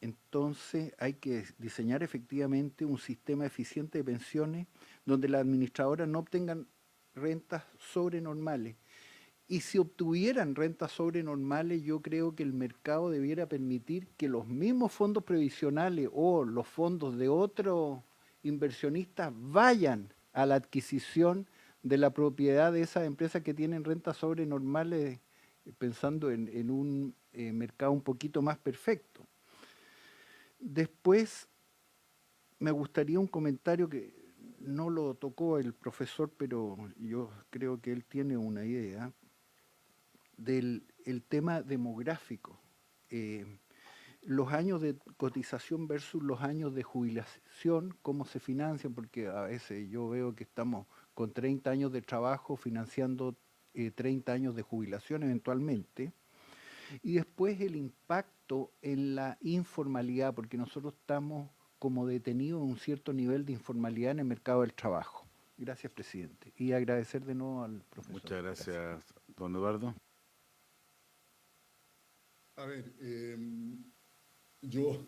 Entonces hay que diseñar efectivamente un sistema eficiente de pensiones donde las administradoras no obtengan rentas sobrenormales. Y si obtuvieran rentas sobrenormales, yo creo que el mercado debiera permitir que los mismos fondos previsionales o los fondos de otros inversionistas vayan a la adquisición de la propiedad de esas empresas que tienen rentas sobrenormales, pensando en un mercado un poquito más perfecto. Después, me gustaría un comentario que no lo tocó el profesor, pero yo creo que él tiene una idea del el tema demográfico. Los años de cotización versus los años de jubilación, cómo se financian, porque a veces yo veo que estamos con 30 años de trabajo financiando 30 años de jubilación eventualmente. Y después el impacto en la informalidad, porque nosotros estamos como detenidos en un cierto nivel de informalidad en el mercado del trabajo. Gracias, presidente. Y agradecer de nuevo al profesor. Muchas gracias, don Eduardo. A ver, yo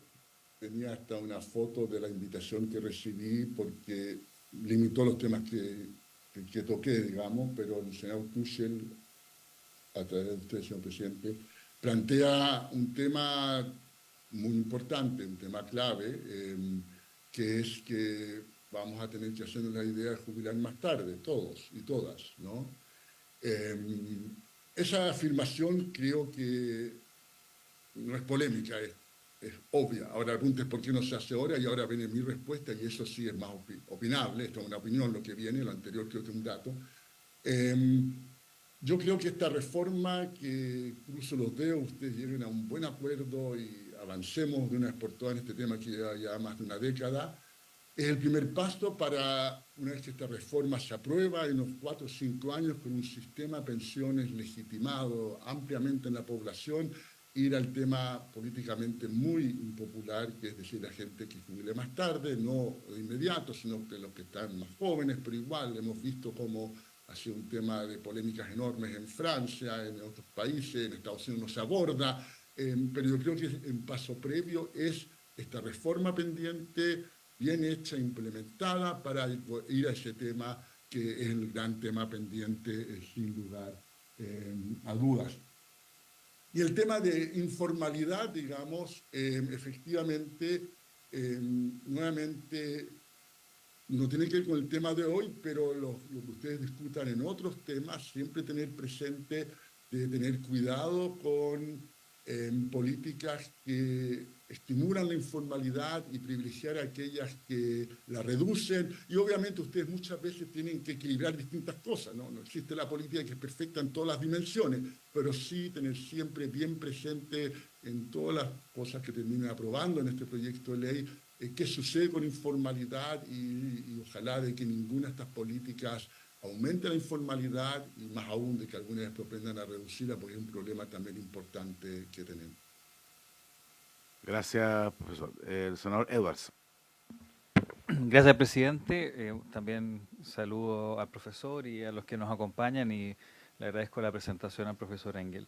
tenía hasta una foto de la invitación que recibí porque limitó los temas que toqué, digamos, pero el senador Kuschel, a través de usted, señor presidente, plantea un tema muy importante, un tema clave, que es que vamos a tener que hacernos la idea de jubilar más tarde, todos y todas, ¿no? Esa afirmación creo que no es polémica, es obvia. Ahora, la pregunta es por qué no se hace ahora, y ahora viene mi respuesta, y eso sí es más opinable. Esto es una opinión, lo que viene, lo anterior creo que es un dato. Yo creo que esta reforma, que cruzo los dedos, ustedes lleguen a un buen acuerdo y avancemos de una vez por todas en este tema que lleva ya más de una década, es el primer paso para, una vez que esta reforma se aprueba en unos 4 o 5 años, con un sistema de pensiones legitimado ampliamente en la población, ir al tema políticamente muy impopular, que es decir, la gente que jubile más tarde, no de inmediato, sino que los que están más jóvenes, pero igual hemos visto cómo ha sido un tema de polémicas enormes en Francia, en otros países, en Estados Unidos no se aborda, pero yo creo que un paso previo es esta reforma pendiente, bien hecha, implementada, para ir a ese tema que es el gran tema pendiente, sin lugar a dudas. Y el tema de informalidad, digamos, efectivamente, nuevamente, no tiene que ver con el tema de hoy, pero lo que ustedes discutan en otros temas, siempre tener presente de tener cuidado con políticas que estimulan la informalidad y privilegiar a aquellas que la reducen. Y obviamente ustedes muchas veces tienen que equilibrar distintas cosas, ¿no? No existe la política que es perfecta en todas las dimensiones, pero sí tener siempre bien presente en todas las cosas que terminen aprobando en este proyecto de ley, qué sucede con informalidad y ojalá de que ninguna de estas políticas aumente la informalidad y más aún de que algunas propendan a reducirla, porque es un problema también importante que tenemos. Gracias, profesor. El senador Edwards. Gracias, presidente. También saludo al profesor y a los que nos acompañan, y le agradezco la presentación al profesor Engel.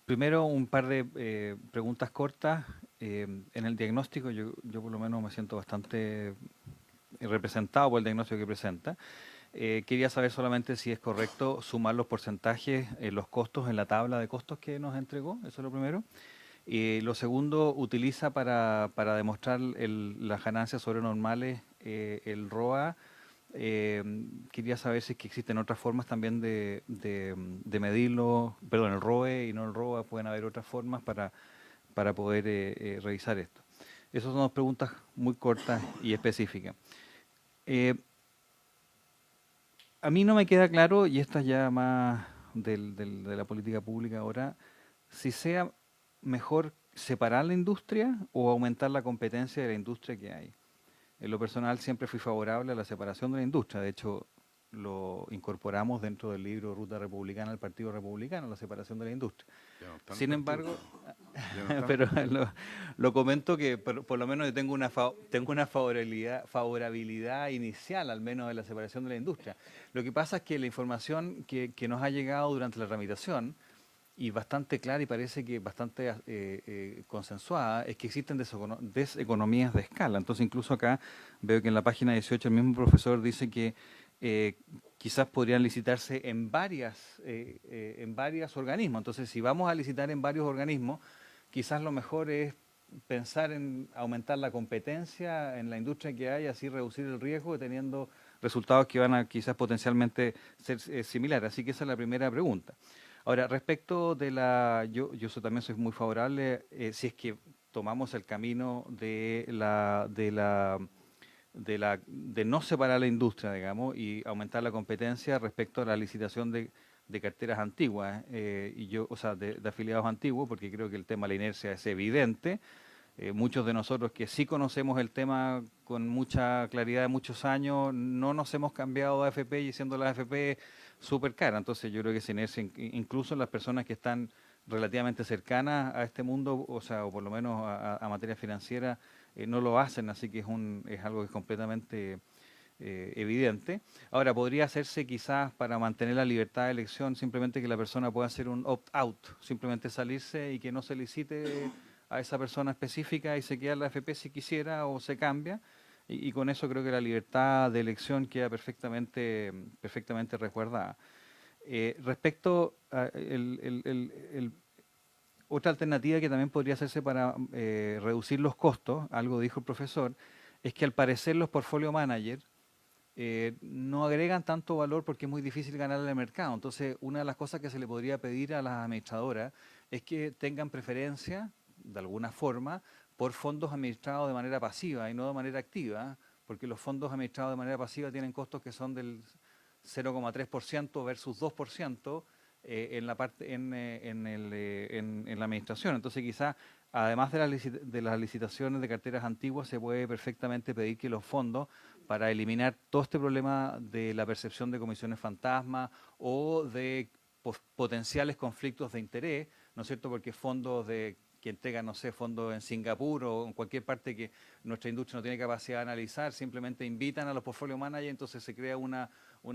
Primero, un par de preguntas cortas. En el diagnóstico, yo por lo menos me siento bastante representado por el diagnóstico que presenta. Quería saber solamente si es correcto sumar los porcentajes, los costos en la tabla de costos que nos entregó. Eso es lo primero. Lo segundo, utiliza para demostrar las ganancias sobrenormales el ROA. Quería saber si es que existen otras formas también de medirlo, perdón, el ROE y no el ROA, pueden haber otras formas para poder revisar esto. Esas son dos preguntas muy cortas y específicas. A mí no me queda claro, y esto es ya más de la política pública ahora, si sea mejor separar la industria o aumentar la competencia de la industria que hay. En lo personal siempre fui favorable a la separación de la industria. De hecho, lo incorporamos dentro del libro Ruta Republicana del Partido Republicano, la separación de la industria. Sin embargo, pero lo comento que por lo menos yo tengo una favorabilidad inicial, al menos de la separación de la industria. Lo que pasa es que la información que nos ha llegado durante la tramitación y bastante clara y parece que bastante consensuada, es que existen deseconomías de escala. Entonces, incluso acá veo que en la página 18 el mismo profesor dice que quizás podrían licitarse en varios organismos. Entonces, si vamos a licitar en varios organismos, quizás lo mejor es pensar en aumentar la competencia en la industria que hay, así reducir el riesgo, teniendo resultados que van a quizás potencialmente ser similares. Así que esa es la primera pregunta. Ahora, respecto de yo también soy muy favorable, si es que tomamos el camino de no separar la industria, digamos, y aumentar la competencia respecto a la licitación de carteras antiguas, o sea, de afiliados antiguos, porque creo que el tema de la inercia es evidente. Muchos de nosotros que sí conocemos el tema con mucha claridad de muchos años, no nos hemos cambiado a AFP y siendo la AFP súper cara. Entonces yo creo que esa inercia, incluso las personas que están relativamente cercanas a este mundo, o sea, o por lo menos a materia financiera, no lo hacen, así que es algo que es completamente evidente. Ahora, podría hacerse quizás para mantener la libertad de elección, simplemente que la persona pueda hacer un opt-out, simplemente salirse y que no se licite a esa persona específica y se queda en la AFP si quisiera o se cambia. Y con eso creo que la libertad de elección queda perfectamente resguardada. Respecto a otra alternativa que también podría hacerse para reducir los costos, algo dijo el profesor, es que al parecer los portfolio managers no agregan tanto valor porque es muy difícil ganar en el mercado. Entonces, una de las cosas que se le podría pedir a las administradoras es que tengan preferencia, de alguna forma, por fondos administrados de manera pasiva y no de manera activa, porque los fondos administrados de manera pasiva tienen costos que son del 0,3% versus 2% en la parte en la administración. Entonces, quizás, además de las licitaciones de carteras antiguas, se puede perfectamente pedir que los fondos, para eliminar todo este problema de la percepción de comisiones fantasma o de potenciales conflictos de interés, ¿no es cierto? Porque fondos que entregan, no sé, fondos en Singapur o en cualquier parte que nuestra industria no tiene capacidad de analizar, simplemente invitan a los portfolio managers, entonces se crea una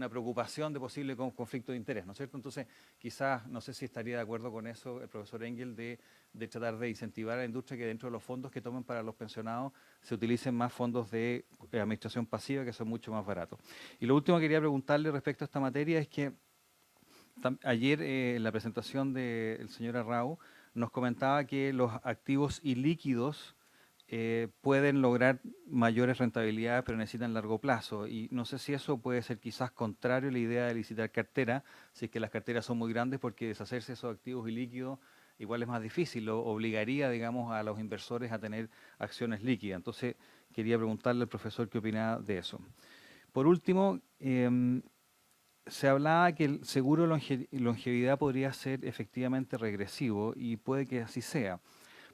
preocupación de posible conflicto de interés, ¿no es cierto? Entonces, quizás, no sé si estaría de acuerdo con eso el profesor Engel, de tratar de incentivar a la industria que dentro de los fondos que tomen para los pensionados se utilicen más fondos de administración pasiva, que son mucho más baratos. Y lo último que quería preguntarle respecto a esta materia es que ayer en la presentación del señor Arrau nos comentaba que los activos ilíquidos pueden lograr mayores rentabilidades, pero necesitan largo plazo. Y no sé si eso puede ser quizás contrario a la idea de licitar cartera, si es que las carteras son muy grandes, porque deshacerse de esos activos ilíquidos igual es más difícil, lo obligaría, digamos, a los inversores a tener acciones líquidas. Entonces, quería preguntarle al profesor qué opinaba de eso. Por último, se hablaba que el seguro longevidad podría ser efectivamente regresivo y puede que así sea.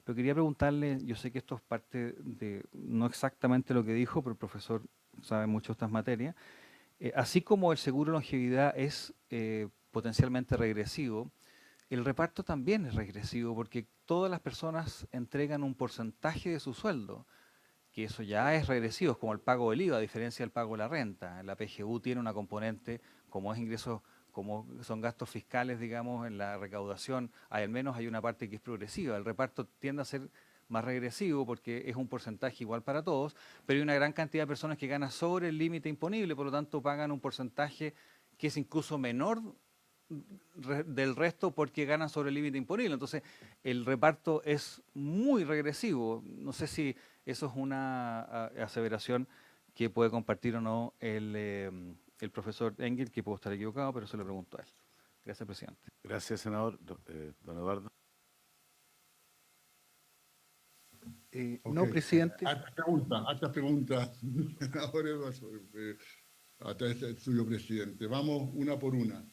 Pero quería preguntarle, yo sé que esto es parte de, no exactamente lo que dijo, pero el profesor sabe mucho de estas materias. Así como el seguro longevidad es potencialmente regresivo, el reparto también es regresivo porque todas las personas entregan un porcentaje de su sueldo, que eso ya es regresivo, es como el pago del IVA, a diferencia del pago de la renta. La PGU tiene una componente, como es ingresos, como son gastos fiscales, digamos, en la recaudación, al menos hay una parte que es progresiva. El reparto tiende a ser más regresivo porque es un porcentaje igual para todos, pero hay una gran cantidad de personas que ganan sobre el límite imponible, por lo tanto pagan un porcentaje que es incluso menor del resto porque ganan sobre el límite imponible. Entonces, el reparto es muy regresivo. No sé si eso es una aseveración que puede compartir o no el profesor Engel, que puedo estar equivocado, pero se lo pregunto a él. Gracias, presidente. Gracias, senador. Don Eduardo. No, presidente. Harta pregunta. Ahora a través del suyo, presidente. Vamos una por una.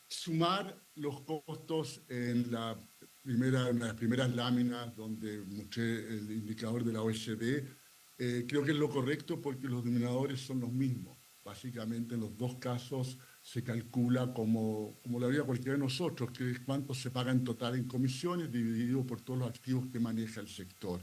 Sumar los costos en las primeras láminas donde mostré el indicador de la OECD, creo que es lo correcto porque los denominadores son los mismos. Básicamente en los dos casos se calcula como lo haría cualquiera de nosotros, que es cuánto se paga en total en comisiones dividido por todos los activos que maneja el sector.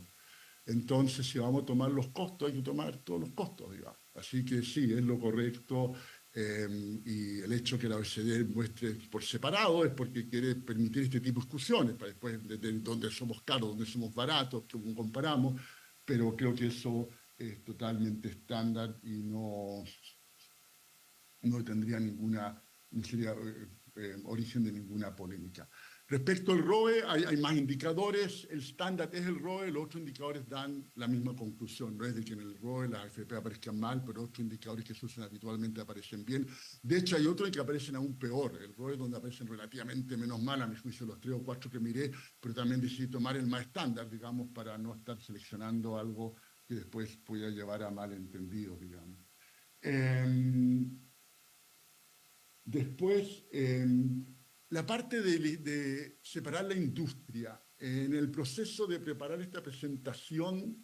Entonces, si vamos a tomar los costos, hay que tomar todos los costos, digamos. Así que sí, es lo correcto Y el hecho que la OECD muestre por separado es porque quiere permitir este tipo de discusiones, para después de dónde somos caros, dónde somos baratos, cómo comparamos, pero creo que eso es totalmente estándar y no tendría no sería origen de ninguna polémica. Respecto al ROE, hay más indicadores. El estándar es el ROE, los otros indicadores dan la misma conclusión. No es de que en el ROE las AFP aparezcan mal, pero otros indicadores que se usan habitualmente aparecen bien. De hecho, hay otros que aparecen aún peor. El ROE donde aparecen relativamente menos mal, a mi juicio, los 3 o 4 que miré, pero también decidí tomar el más estándar, digamos, para no estar seleccionando algo que después pueda llevar a malentendidos, digamos. Después, la parte de separar la industria. En el proceso de preparar esta presentación,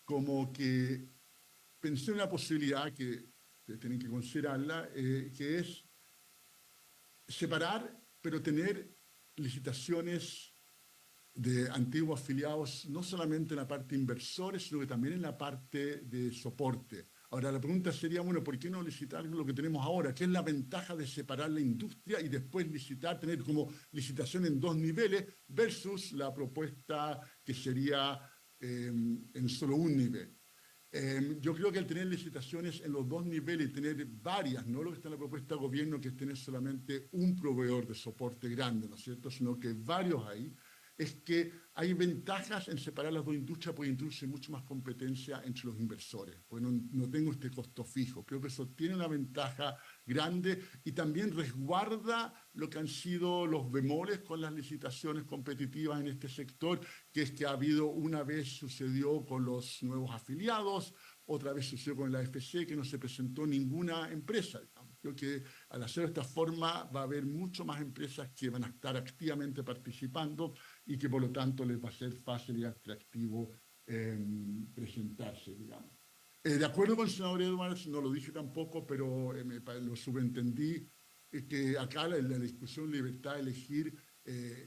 como que pensé en una posibilidad que tienen que considerarla, que es separar, pero tener licitaciones de antiguos afiliados, no solamente en la parte de inversores, sino que también en la parte de soporte. Ahora, la pregunta sería, bueno, ¿por qué no licitar lo que tenemos ahora? ¿Qué es la ventaja de separar la industria y después licitar, tener como licitación en 2 niveles versus la propuesta que sería en solo un nivel? Yo creo que al tener licitaciones en los 2 niveles y tener varias, no lo que está en la propuesta de gobierno, que es tener solamente un proveedor de soporte grande, ¿no es cierto?, sino que varios ahí, es que hay ventajas en separar las 2 industrias, porque introduce mucho más competencia entre los inversores. Pues no tengo este costo fijo. Creo que eso tiene una ventaja grande y también resguarda lo que han sido los bemoles con las licitaciones competitivas en este sector, que es que ha habido, una vez sucedió con los nuevos afiliados, otra vez sucedió con la AFC, que no se presentó ninguna empresa. Creo que al hacerlo de esta forma va a haber mucho más empresas que van a estar activamente participando y que por lo tanto les va a ser fácil y atractivo presentarse, digamos. De acuerdo con el senador Edwards, no lo dije tampoco, pero lo subentendí, que acá la discusión libertad de elegir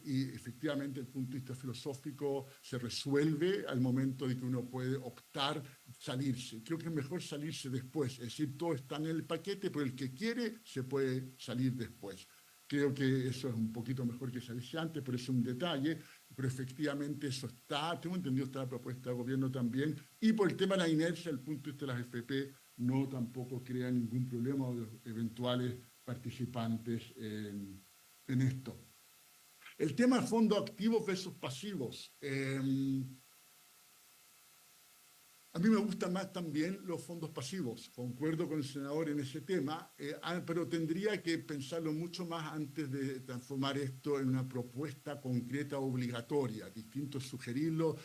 y efectivamente el punto de vista filosófico se resuelve al momento de que uno puede optar salirse. Creo que es mejor salirse después, es decir, todo está en el paquete, pero el que quiere se puede salir después. Creo que eso es un poquito mejor que salirse antes, pero es un detalle, pero efectivamente eso está, tengo entendido, está la propuesta del gobierno también, y por el tema de la inercia, el punto de vista de las FP no tampoco crea ningún problema de los eventuales participantes en esto. El tema de fondos activos versus pasivos. A mí me gustan más también los fondos pasivos, concuerdo con el senador en ese tema, pero tendría que pensarlo mucho más antes de transformar esto en una propuesta concreta obligatoria. Distinto es sugerirlo.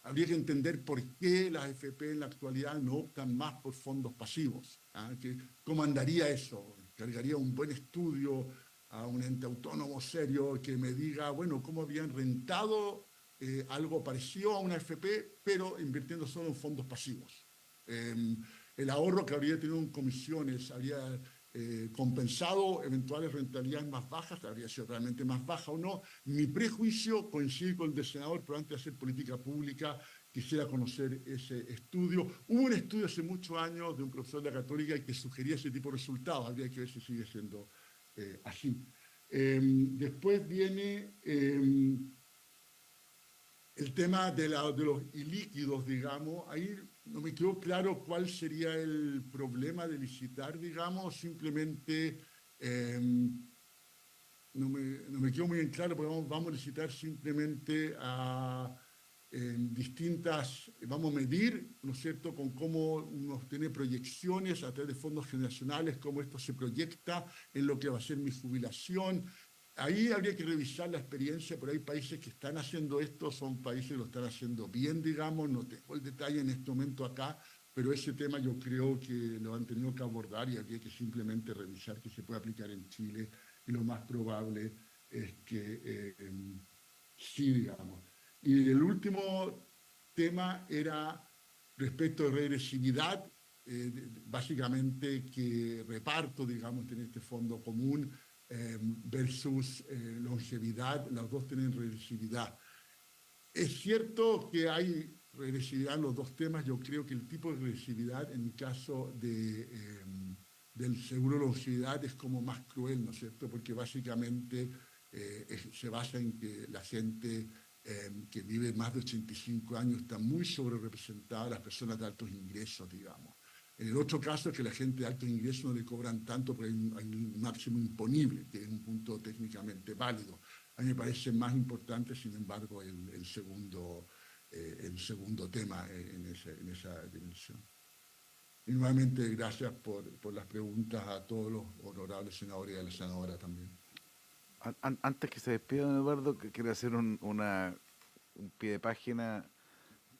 Habría que entender por qué las AFP en la actualidad no optan más por fondos pasivos. ¿Cómo andaría eso? Cargaría un buen estudio a un ente autónomo serio que me diga, bueno, cómo habían rentado algo parecido a una AFP, pero invirtiendo solo en fondos pasivos. El ahorro que habría tenido en comisiones habría compensado eventuales rentabilidades más bajas, habría sido realmente más baja o no. Mi prejuicio coincide con el del senador, pero antes de hacer política pública quisiera conocer ese estudio. Hubo un estudio hace muchos años de un profesor de la Católica que sugería ese tipo de resultados, habría que ver si sigue siendo así. Después viene el tema de los ilíquidos, digamos. Ahí no me quedó claro cuál sería el problema de licitar, digamos, simplemente no me quedó muy bien claro, porque vamos a licitar simplemente a vamos a medir, ¿no es cierto?, con cómo uno tiene proyecciones a través de fondos generacionales, cómo esto se proyecta en lo que va a ser mi jubilación. Ahí habría que revisar la experiencia, pero hay países que están haciendo esto, son países que lo están haciendo bien, digamos, no tengo el detalle en este momento acá, pero ese tema yo creo que lo han tenido que abordar y habría que simplemente revisar que se puede aplicar en Chile, y lo más probable es que sí, digamos. Y el último tema era respecto de regresividad, básicamente que reparto, digamos, en este fondo común versus longevidad, las dos tienen regresividad. Es cierto que hay regresividad en los dos temas. Yo creo que el tipo de regresividad en el caso de del seguro de longevidad es como más cruel, ¿no es cierto? Porque básicamente se basa en que la gente que vive más de 85 años está muy sobre representada, las personas de altos ingresos, digamos. En el otro caso es que la gente de altos ingresos no le cobran tanto porque hay un máximo imponible, que es un punto técnicamente válido. A mí me parece más importante, sin embargo, el segundo tema en esa dimensión. Y nuevamente, gracias por las preguntas a todos los honorables senadores y a la senadora también. Antes que se despida, don Eduardo, que quiero hacer un pie de página,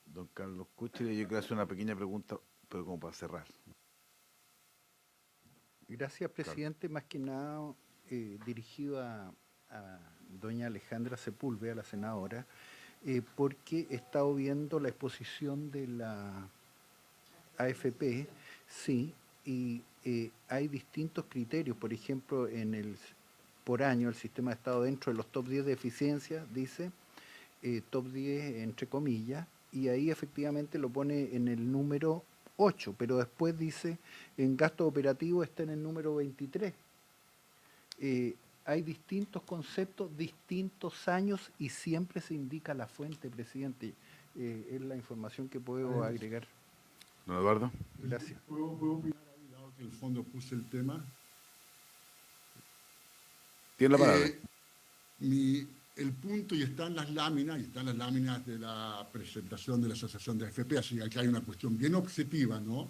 don Carlos Kuchler, y yo quiero hacer una pequeña pregunta, pero como para cerrar. Gracias, presidente. Más que nada dirigido a doña Alejandra Sepúlveda, la senadora, porque he estado viendo la exposición de la AFP, sí, y hay distintos criterios. Por ejemplo, por año el sistema ha estado dentro de los top 10 de eficiencia, dice, top 10 entre comillas, y ahí efectivamente lo pone en el número 8, pero después dice en gasto operativo está en el número 23. Hay distintos conceptos, distintos años y siempre se indica la fuente, presidente. Es la información que puedo agregar. Don Eduardo. Gracias. ¿Puedo opinar ahí, dado que el fondo puse el tema? Tiene la palabra. El punto, y están las láminas de la presentación de la Asociación de AFP, así que aquí hay una cuestión bien objetiva, ¿no?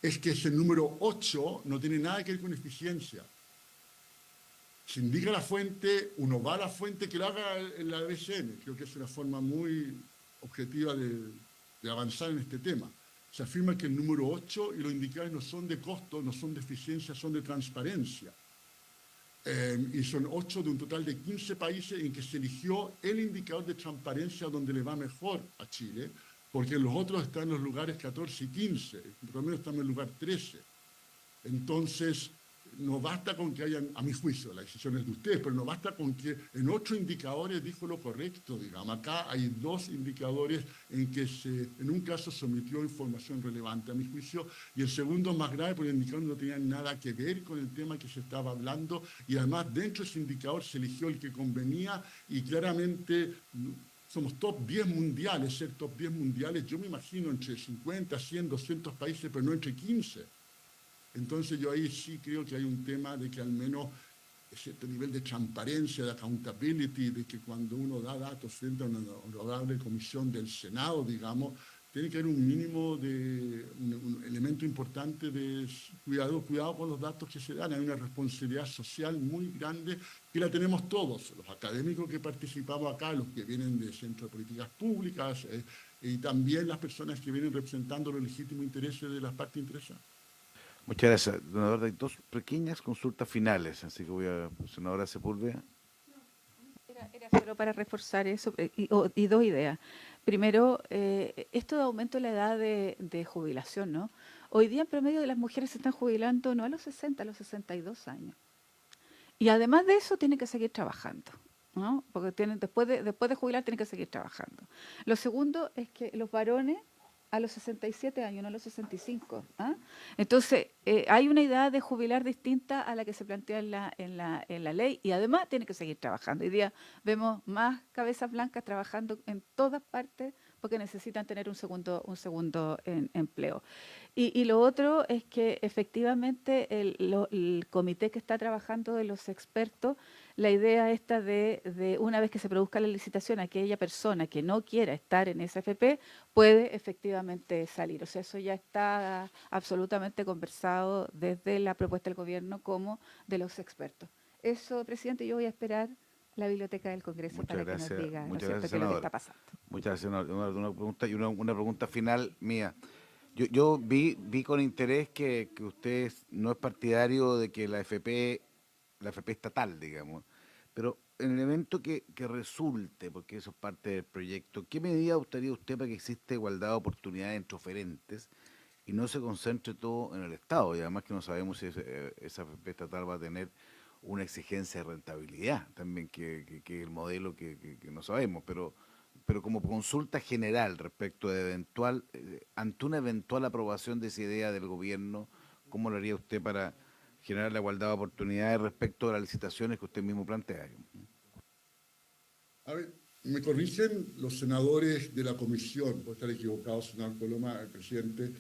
Es que ese número 8 no tiene nada que ver con eficiencia. Se indica la fuente, uno va a la fuente que lo haga en la BCN. Creo que es una forma muy objetiva de avanzar en este tema. Se afirma que el número 8 y los indicadores no son de costo, no son de eficiencia, son de transparencia. Y son 8 de un total de 15 países en que se eligió el indicador de transparencia donde le va mejor a Chile, porque los otros están en los lugares 14 y 15, por lo menos estamos en el lugar 13. Entonces, no basta con que hayan, a mi juicio, la decisión es de ustedes, pero no basta con que en 8 indicadores dijo lo correcto, digamos. Acá hay 2 indicadores en que en un caso se omitió información relevante, a mi juicio, y el segundo más grave porque el indicador no tenía nada que ver con el tema que se estaba hablando, y además dentro de ese indicador se eligió el que convenía, y claramente somos top 10 mundiales, ser top 10 mundiales, yo me imagino entre 50, 100, 200 países, pero no entre 15. Entonces yo ahí sí creo que hay un tema de que al menos cierto nivel de transparencia, de accountability, de que cuando uno da datos frente a una honorable comisión del Senado, digamos, tiene que haber un mínimo de un elemento importante de cuidado con los datos que se dan. Hay una responsabilidad social muy grande que la tenemos todos, los académicos que participamos acá, los que vienen de centros de políticas públicas y también las personas que vienen representando los legítimos intereses de las partes interesadas. Muchas gracias, don Eduardo. Hay 2 pequeñas consultas finales, así que voy a, senadora Sepúlveda. Era solo para reforzar eso y 2 ideas. Primero, esto de aumento de la edad de jubilación, ¿no? Hoy día en promedio de las mujeres se están jubilando no a los 60, a los 62 años. Y además de eso tienen que seguir trabajando, ¿no? Porque después de jubilar tienen que seguir trabajando. Lo segundo es que los varones a los 67 años, no a los 65. ¿Ah? Entonces, hay una idea de jubilar distinta a la que se plantea en la ley y además tiene que seguir trabajando. Hoy día vemos más cabezas blancas trabajando en todas partes porque necesitan tener un segundo empleo. Y lo otro es que efectivamente el comité que está trabajando de los expertos, la idea esta de una vez que se produzca la licitación, aquella persona que no quiera estar en esa AFP puede efectivamente salir. O sea, eso ya está absolutamente conversado desde la propuesta del gobierno como de los expertos. Eso, presidente, yo voy a esperar la biblioteca del Congreso para que nos diga, ¿no es cierto?, qué es lo que está pasando. Muchas gracias, una pregunta y una pregunta final mía. Yo vi con interés que usted no es partidario de que la AFP estatal, digamos, pero en el evento que resulte, porque eso es parte del proyecto, ¿qué medida gustaría usted para que exista igualdad de oportunidades entre oferentes y no se concentre todo en el Estado? Y además que no sabemos si esa AFP estatal va a tener una exigencia de rentabilidad también, que el modelo que no sabemos, pero como consulta general respecto de ante una eventual aprobación de esa idea del gobierno, ¿cómo lo haría usted para generar la igualdad de oportunidades respecto a las licitaciones que usted mismo plantea. A ver, me corrigen los senadores de la comisión, puedo estar equivocado, senador Coloma, el presidente,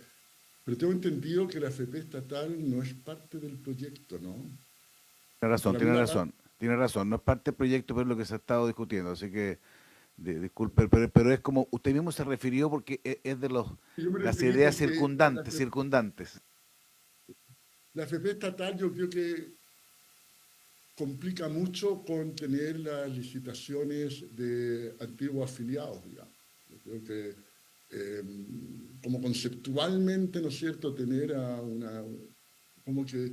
pero tengo entendido que la AFP estatal no es parte del proyecto, ¿no? Tiene razón, no es parte del proyecto, pero es lo que se ha estado discutiendo, así que disculpe, pero es como usted mismo se refirió porque es de Yo me las referí ideas porque circundantes. la AFP estatal yo creo que complica mucho con tener las licitaciones de antiguos afiliados, digamos. Yo creo que como conceptualmente, ¿no es cierto?, tener como que,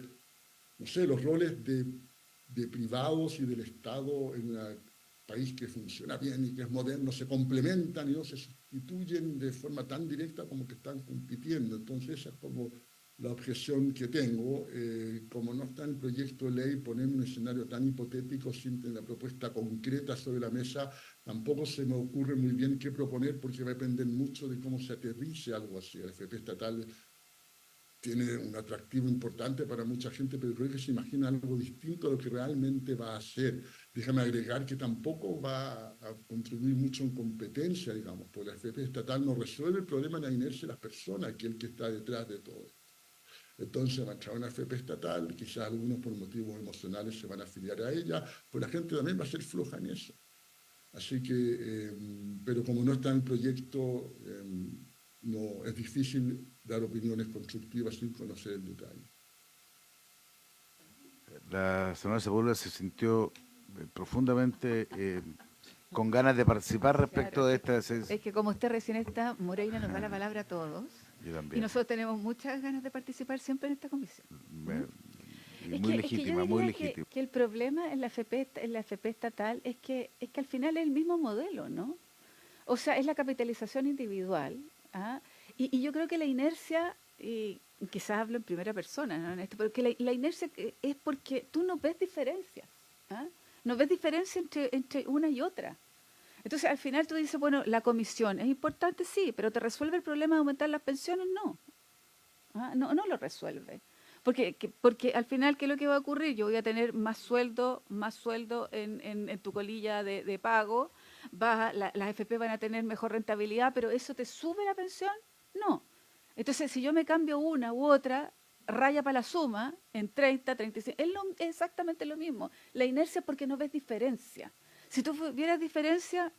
no sé, los roles de privados y del Estado en un país que funciona bien y que es moderno se complementan y no se sustituyen de forma tan directa como que están compitiendo. Entonces esa es como la objeción que tengo. Como no está en el proyecto de ley, poner un escenario tan hipotético sin tener la propuesta concreta sobre la mesa, tampoco se me ocurre muy bien qué proponer, porque va a depender mucho de cómo se aterrice algo así. La FP estatal tiene un atractivo importante para mucha gente, pero creo que se imagina algo distinto a lo que realmente va a hacer. Déjame agregar que tampoco va a contribuir mucho en competencia, digamos, porque la FP estatal no resuelve el problema de la inercia de las personas, que es el que está detrás de todo esto. Entonces va a entrar una FP estatal, quizás algunos por motivos emocionales se van a afiliar a ella, pues la gente también va a ser floja en eso. Así que, pero como no está en el proyecto, no, es difícil dar opiniones constructivas sin conocer el detalle. La senadora Sepúlveda se sintió profundamente con ganas de participar respecto de esta... Es que como usted recién está, Moreira nos da la palabra a todos. Yo Y también. nosotros tenemos muchas ganas de participar siempre en esta comisión. Muy legítima, muy legítima. Que el problema en la FP estatal es que al final es el mismo modelo, ¿no? O sea, es la capitalización individual. ¿Ah? Y yo creo que la inercia, y quizás hablo en primera persona, ¿no? En esto, pero que la inercia es porque tú no ves diferencia. ¿Ah? No ves diferencia entre una y otra. Entonces, al final tú dices, bueno, la comisión es importante, sí, pero ¿te resuelve el problema de aumentar las pensiones? No. ¿Ah? No lo resuelve. Porque al final, ¿qué es lo que va a ocurrir? Yo voy a tener más sueldo en tu colilla de pago, las AFP van a tener mejor rentabilidad, pero ¿eso te sube la pensión? No. Entonces, si yo me cambio una u otra, raya para la suma, en 30, 35, es exactamente lo mismo. La inercia es porque no ves diferencia. Si tú vieras diferencia,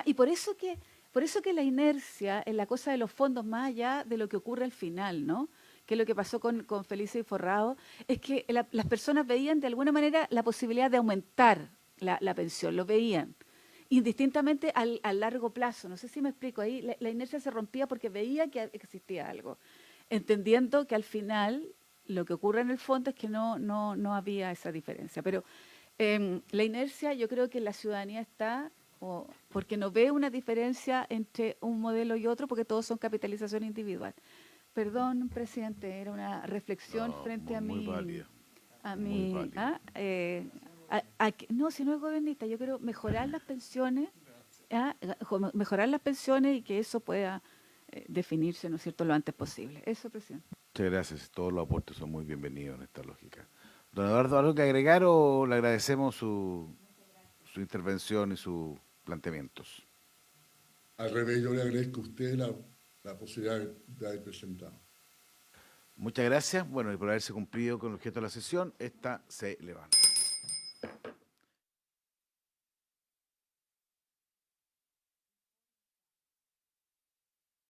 y por eso que la inercia en la cosa de los fondos, más allá de lo que ocurre al final, ¿no? Que es lo que pasó con Felice y Forrado, es que las personas veían de alguna manera la posibilidad de aumentar la pensión, lo veían, indistintamente al largo plazo. No sé si me explico, ahí la inercia se rompía porque veía que existía algo, entendiendo que al final lo que ocurre en el fondo es que no había esa diferencia. Pero la inercia yo creo que la ciudadanía está porque no ve una diferencia entre un modelo y otro, porque todos son capitalización individual. Perdón, presidente, era una reflexión frente a muy mi... válida, A muy mi válida. no, si no es gobernista, yo quiero mejorar las pensiones, mejorar las pensiones y que eso pueda definirse, ¿no es cierto?, lo antes posible. Eso, presidente. Muchas gracias. Todos los aportes son muy bienvenidos en esta lógica. Don Eduardo, ¿algo que agregar o le agradecemos su intervención y sus planteamientos? Al revés, yo le agradezco a usted la posibilidad de haber presentado. Muchas gracias. Bueno, y por haberse cumplido con el objeto de la sesión, esta se levanta.